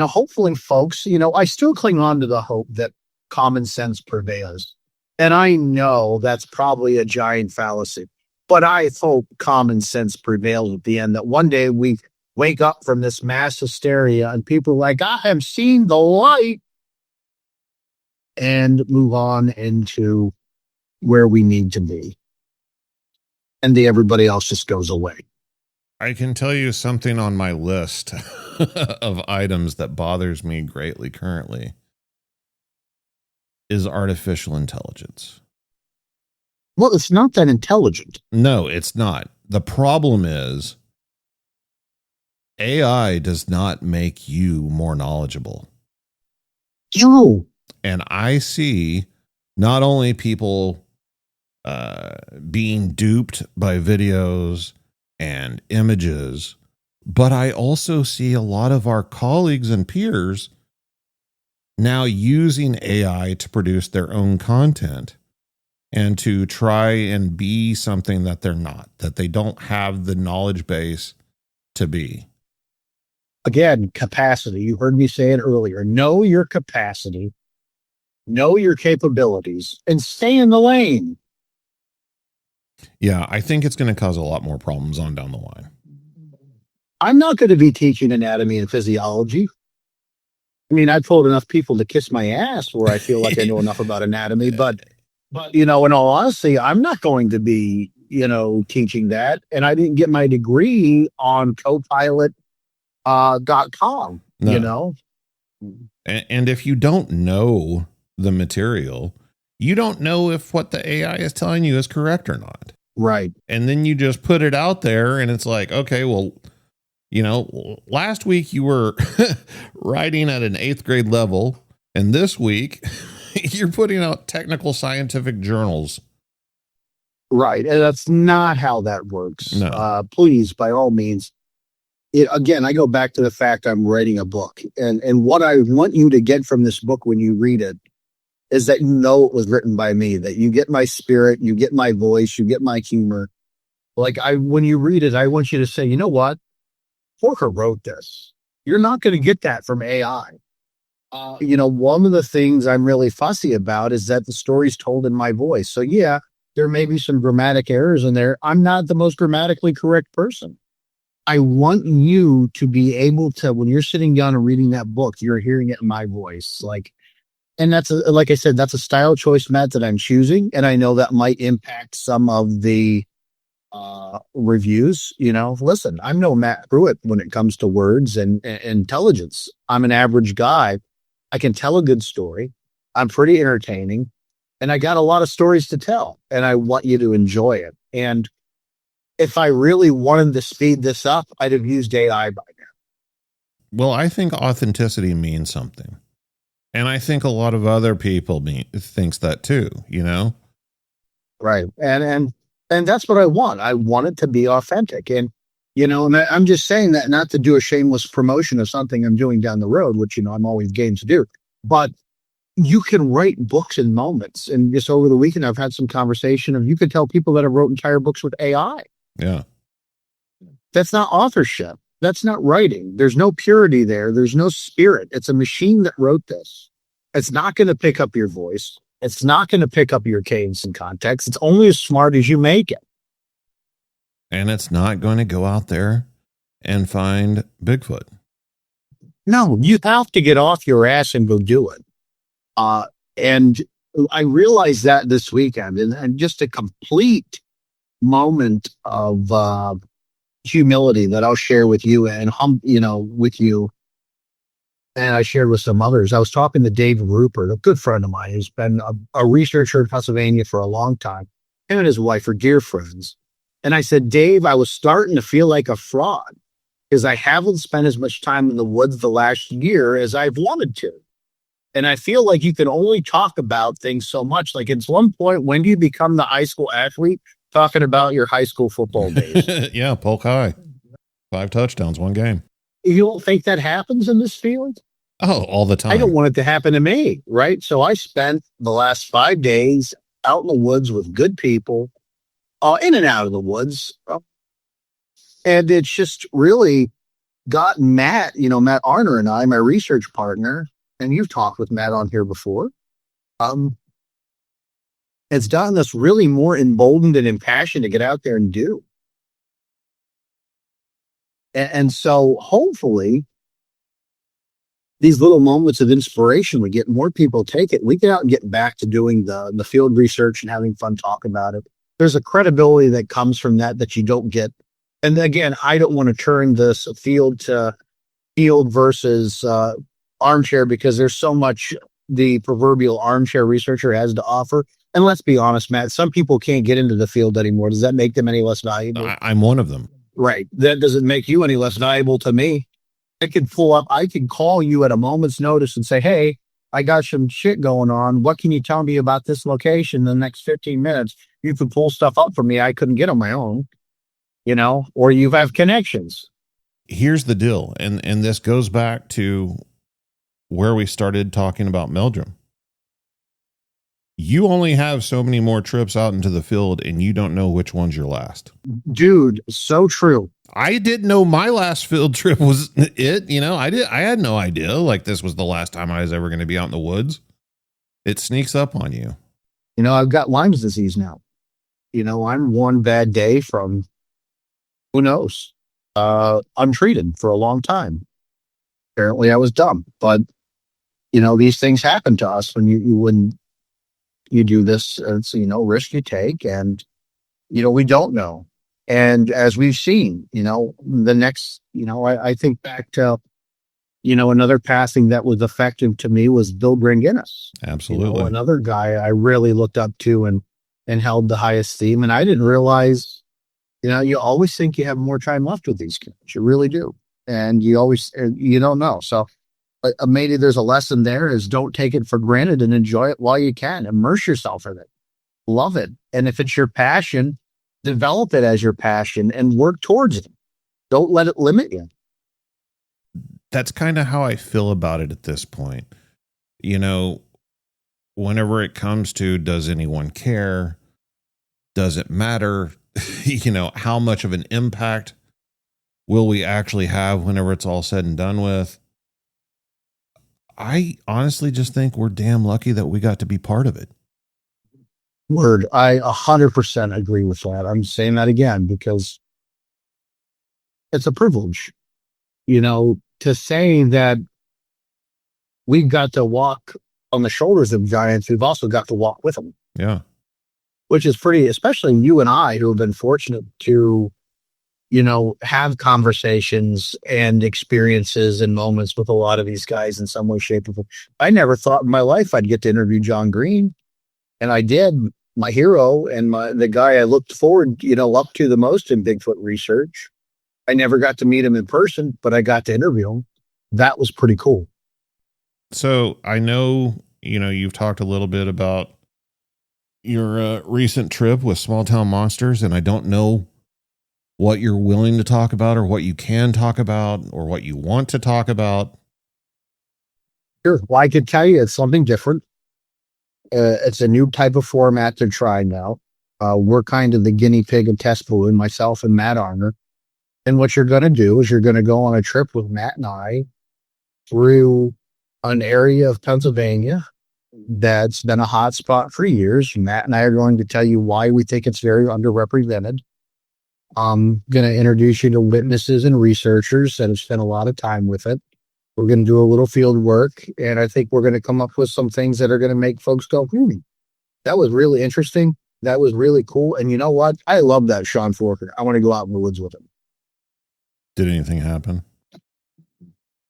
hopefully folks, I still cling on to the hope that common sense prevails. And I know that's probably a giant fallacy, but I hope common sense prevails at the end, that one day we wake up from this mass hysteria and people are like, I have seen the light, and move on into where we need to be. And everybody else just goes away. I can tell you something on my list of items that bothers me greatly currently is artificial intelligence. Well, it's not that intelligent. No, it's not. The problem is AI does not make you more knowledgeable. No. And I see not only people being duped by videos and images, but I also see a lot of our colleagues and peers now using AI to produce their own content and to try and be something that they're not, that they don't have the knowledge base to be. Again, capacity. You heard me say it earlier. Know your capacity, know your capabilities, and stay in the lane. Yeah, I think it's going to cause a lot more problems on down the line. I'm not going to be teaching anatomy and physiology. I mean, I've told enough people to kiss my ass where I feel like I know enough about anatomy, but in all honesty, I'm not going to be, teaching that. And I didn't get my degree on copilot.com, No. And if you don't know the material, you don't know if what the AI is telling you is correct or not. Right. And then you just put it out there and it's like, okay, well, last week you were writing at an 8th grade level, and this week you're putting out technical scientific journals. Right. And that's not how that works. No. Please, by all means. Again, I go back to the fact I'm writing a book. And what I want you to get from this book when you read it is that it was written by me, that you get my spirit, you get my voice, you get my humor. When you read it, I want you to say, you know what? Porker wrote this. You're not going to get that from AI. One of the things I'm really fussy about is that the story's told in my voice. So yeah, there may be some grammatic errors in there. I'm not the most grammatically correct person. I want you to be able to, when you're sitting down and reading that book, you're hearing it in my voice. And that's like I said, that's a style choice, Matt, that I'm choosing. And I know that might impact some of the reviews. Listen, I'm no Matt Pruitt when it comes to words and intelligence. I'm an average guy. I can tell a good story. I'm pretty entertaining. And I got a lot of stories to tell, and I want you to enjoy it. And if I really wanted to speed this up, I'd have used AI by now. Well, I think authenticity means something. And I think a lot of other people thinks that too, you know? Right. And that's what I want. I want it to be authentic. And, you know, and I'm just saying that not to do a shameless promotion of something I'm doing down the road, which, you know, I'm always game to do, but you can write books in moments. And just over the weekend, I've had some conversation of, you could tell people that have wrote entire books with AI. Yeah. That's not authorship. That's not writing. There's no purity there. There's no spirit. It's a machine that wrote this. It's not going to pick up your voice. It's not going to pick up your cadence and context. It's only as smart as you make it. And it's not going to go out there and find Bigfoot. No, you have to get off your ass and go do it. And I realized that this weekend, and just a complete moment of humility that I'll share with you and with you. And I shared with some others. I was talking to David Rupert, a good friend of mine who's been a researcher in Pennsylvania for a long time. Him and his wife are dear friends. And I said, Dave, I was starting to feel like a fraud because I haven't spent as much time in the woods the last year as I've wanted to. And I feel like you can only talk about things so much. Like at one point, when do you become the high school athlete talking about your high school football days? Yeah, Polk High. 5 touchdowns, 1 game. You don't think that happens in this field? Oh, all the time. I don't want it to happen to me, right? So I spent the last 5 days out in the woods with good people, in and out of the woods. And it's just really got Matt Arner and I, my research partner, and you've talked with Matt on here before. It's gotten us really more emboldened and impassioned to get out there and do. And so hopefully these little moments of inspiration, we get more people take it. We get out and get back to doing the field research and having fun talking about it. There's a credibility that comes from that you don't get. And again, I don't want to turn this field to field versus armchair, because there's so much the proverbial armchair researcher has to offer. And let's be honest, Matt, some people can't get into the field anymore. Does that make them any less valuable? I'm one of them. Right. That doesn't make you any less valuable to me. I can call you at a moment's notice and say, hey, I got some shit going on. What can you tell me about this location in the next 15 minutes? You could pull stuff up for me I couldn't get on my own, or you have connections. Here's the deal. And this goes back to where we started talking about Meldrum. You only have so many more trips out into the field, and you don't know which one's your last. Dude, so true. I didn't know my last field trip was it. I had no idea like this was the last time I was ever going to be out in the woods. It sneaks up on you. I've got Lyme's disease now. I'm one bad day from, who knows, untreated for a long time. Apparently I was dumb, but these things happen to us when you do this. It's, risk you take, and, we don't know. And as we've seen, the next, I think back to, another passing that was effective to me was Bill Gringuinness. Absolutely. Another guy I really looked up to and held the highest esteem. And I didn't realize, you always think you have more time left with these kids. You really do. And you don't know. So maybe there's a lesson there is don't take it for granted and enjoy it while you can. Immerse yourself in it. Love it. And if it's your passion, develop it as your passion and work towards it. Don't let it limit you. That's kind of how I feel about it at this point. Whenever it comes to, does anyone care? Does it matter? How much of an impact will we actually have whenever it's all said and done with? I honestly just think we're damn lucky that we got to be part of it. Word. I 100% agree with that. I'm saying that again because it's a privilege, to say that we've got to walk on the shoulders of giants. We've also got to walk with them. Yeah. Which is pretty, especially you and I, who have been fortunate to, have conversations and experiences and moments with a lot of these guys in some way, shape, or form. I never thought in my life I'd get to interview John Green. And I did. My hero and the guy I looked forward, up to the most in Bigfoot research. I never got to meet him in person, but I got to interview him. That was pretty cool. So I know, you've talked a little bit about your recent trip with Small Town Monsters, and I don't know what you're willing to talk about or what you can talk about or what you want to talk about. Sure. Well, I could tell you it's something different. It's a new type of format to try now. We're kind of the guinea pig and test balloon, myself and Matt Arner. And what you're going to do is you're going to go on a trip with Matt and I through an area of Pennsylvania that's been a hot spot for years. Matt and I are going to tell you why we think it's very underrepresented. I'm going to introduce you to witnesses and researchers that have spent a lot of time with it. We're going to do a little field work, and I think we're going to come up with some things that are going to make folks go, that was really interesting. That was really cool. And you know what? I love that Sean Forker. I want to go out in the woods with him. Did anything happen?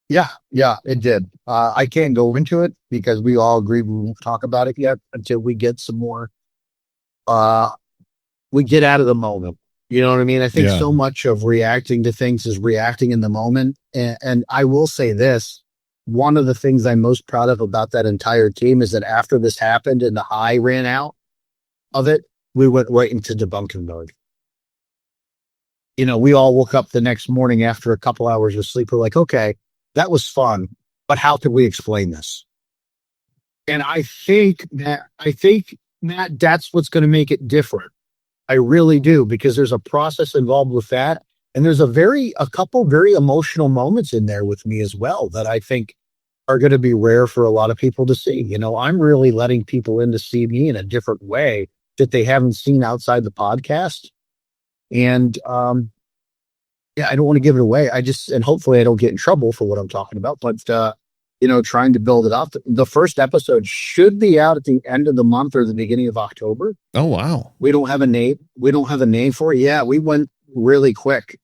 Yeah, it did. I can't go into it because we all agree we won't talk about it yet until we get some more, we get out of the moment. You know what I mean? I think so much of reacting to things is reacting in the moment. And I will say this, one of the things I'm most proud of about that entire team is that after this happened and the high ran out of it, we went right into debunking mode. We all woke up the next morning after a couple hours of sleep. We're like, okay, that was fun, but how can we explain this? And I think, Matt, that's what's going to make it different. I really do, because there's a process involved with that. And there's a couple very emotional moments in there with me as well that I think are going to be rare for a lot of people to see. I'm really letting people in to see me in a different way that they haven't seen outside the podcast. And, I don't want to give it away. And hopefully I don't get in trouble for what I'm talking about, but, trying to build it up. The first episode should be out at the end of the month or the beginning of October. Oh, wow. We don't have a name. We don't have a name for it. Yeah, we went really quick.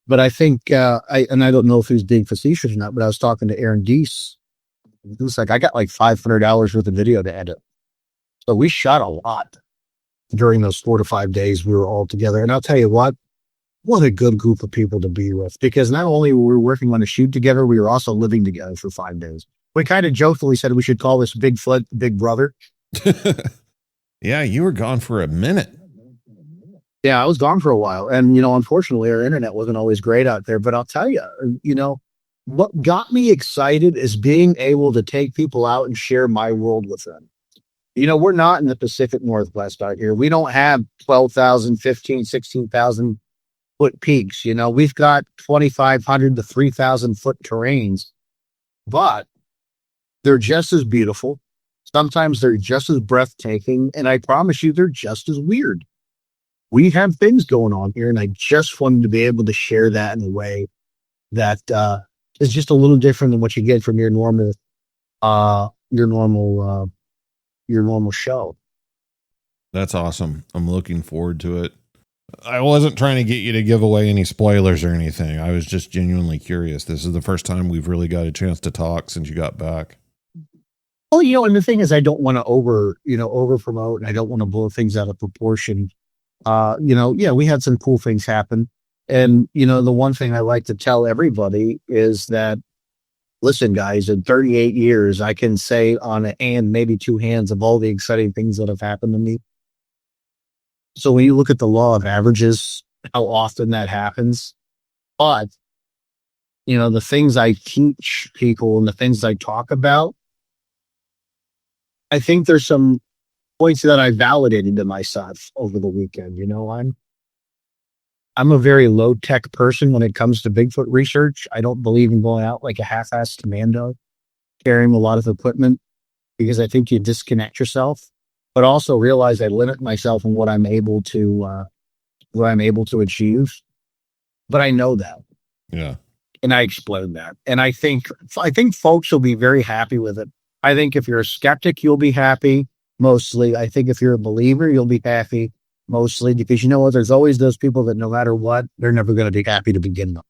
But I think, I don't know if he's being facetious or not, but I was talking to Aaron Deese. It was like, I got like $500 worth of video to edit. So we shot a lot during those 4 to 5 days we were all together. And I'll tell you what a good group of people to be with, because not only were we working on a shoot together, we were also living together for 5 days. We kind of jokingly said we should call this Bigfoot Big Brother. Yeah, you were gone for a minute. Yeah, I was gone for a while. And, unfortunately, our internet wasn't always great out there. But I'll tell you, what got me excited is being able to take people out and share my world with them. We're not in the Pacific Northwest out here. We don't have 12,000, 15, 16,000 foot peaks. We've got 2,500 to 3,000 foot terrains, but they're just as beautiful. Sometimes they're just as breathtaking. And I promise you, they're just as weird. We have things going on here, and I just wanted to be able to share that in a way that is just a little different than what you get from your normal show. That's awesome. I'm looking forward to it. I wasn't trying to get you to give away any spoilers or anything. I was just genuinely curious. This is the first time we've really got a chance to talk since you got back. Well, and the thing is, I don't want to over promote, and I don't want to blow things out of proportion. We had some cool things happen. And, the one thing I like to tell everybody is that, listen, guys, in 38 years, I can say on a hand, maybe 2 hands, of all the exciting things that have happened to me. So when you look at the law of averages, how often that happens, but, the things I teach people and the things I talk about, I think there's some points that I validated to myself over the weekend. I'm a very low tech person when it comes to Bigfoot research. I don't believe in going out like a half-assed commando, carrying a lot of equipment, because I think you disconnect yourself, but also realize I limit myself in what I'm able to achieve. But I know that. Yeah. And I explain that. And I think folks will be very happy with it. I think if you're a skeptic, you'll be happy. Mostly. I think if you're a believer, you'll be happy. Mostly, because there's always those people that no matter what, they're never going to be happy to begin with.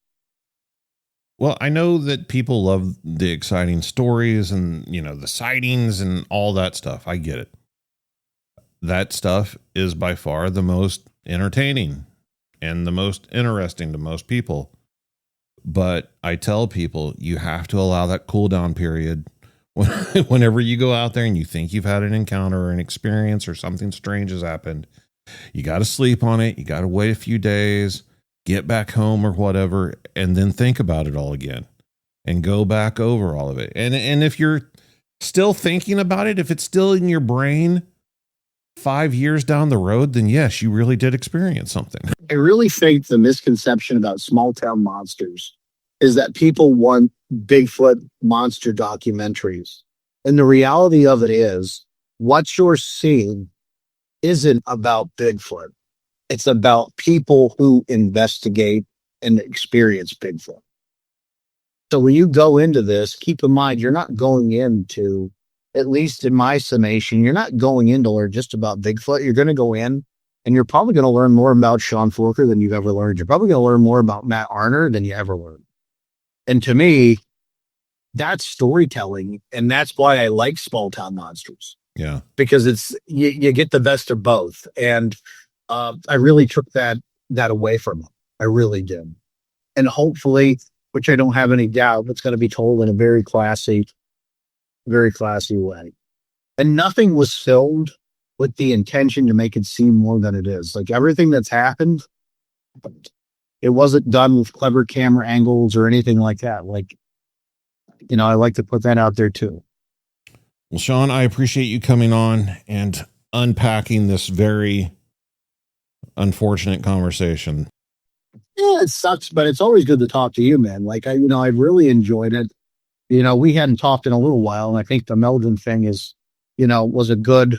Well, I know that people love the exciting stories and, the sightings and all that stuff. I get it. that stuff is by far the most entertaining and the most interesting to most people. But I tell people, you have to allow that cool down period. Whenever you go out there and you think you've had an encounter or an experience or something strange has happened, you got to sleep on it. You got to wait a few days, get back home or whatever, and then think about it all again and go back over all of it. And if you're still thinking about it, if it's still in your brain 5 years down the road, then yes, you really did experience something. I really think the misconception about small town monsters is that people want Bigfoot monster documentaries. And the reality of it is, what you're seeing isn't about Bigfoot. It's about people who investigate and experience Bigfoot. So when you go into this, keep in mind, you're not going into, at least in my summation, you're not going in to learn just about Bigfoot. You're going to go in and you're probably going to learn more about Sean Forker than you've ever learned. You're probably going to learn more about Matt Arner than you ever learned. And to me, that's storytelling. And that's why I like small town monsters. Yeah. Because it's, you get the best of both. And I really took that away from them. I really did. And hopefully, which I don't have any doubt, it's going to be told in a very classy way. And nothing was filmed with the intention to make it seem more than it is. Like everything that's happened, it wasn't done with clever camera angles or anything like that. Like, you know, I like to put that out there too. Well, Sean, I appreciate you coming on and unpacking this very unfortunate conversation. Yeah, it sucks, but it's always good to talk to you, man. Like I really enjoyed it. You know, we hadn't talked in a little while, and I think the Meldrum thing is, was a good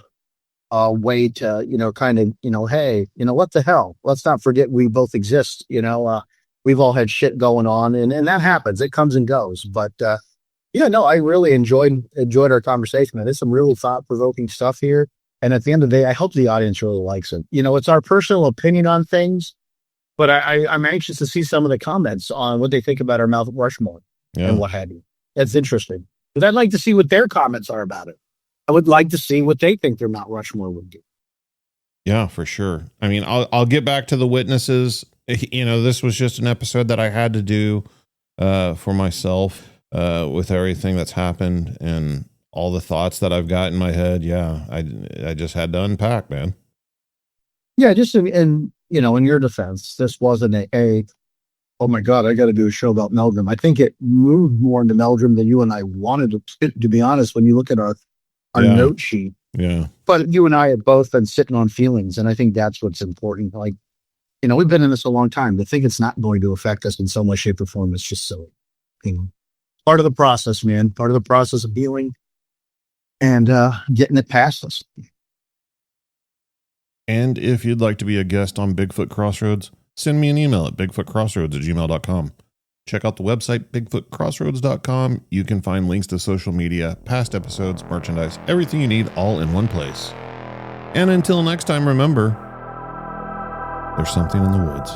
way to, kind of, hey, what the hell? Let's not forget we both exist. We've all had shit going on, and that happens. It comes and goes. But I really enjoyed our conversation. There's some really thought-provoking stuff here. And at the end of the day, I hope the audience really likes it. It's our personal opinion on things, but I'm anxious to see some of the comments on what they think about our Mount Rushmore and what have you. It's interesting. Because I'd like to see what their comments are about it. I would like to see what they think their Mount Rushmore would do. Yeah, for sure. I mean, I'll get back to the witnesses. This was just an episode that I had to do for myself with everything that's happened and all the thoughts that I've got in my head. Yeah, I just had to unpack, man. Yeah, just in your defense, this wasn't a oh my God, I got to do a show about Meldrum. I think it moved more into Meldrum than you and I wanted to be honest, when you look at our note sheet. Yeah. But you and I have both been sitting on feelings, and I think that's what's important. Like, we've been in this a long time. To think it's not going to affect us in some way, shape, or form is just silly. Part of the process, man. Part of the process of healing and getting it past us. And if you'd like to be a guest on Bigfoot Crossroads, send me an email at bigfootcrossroads@gmail.com. Check out the website, bigfootcrossroads.com. You can find links to social media, past episodes, merchandise, everything you need all in one place. And until next time, remember, there's something in the woods.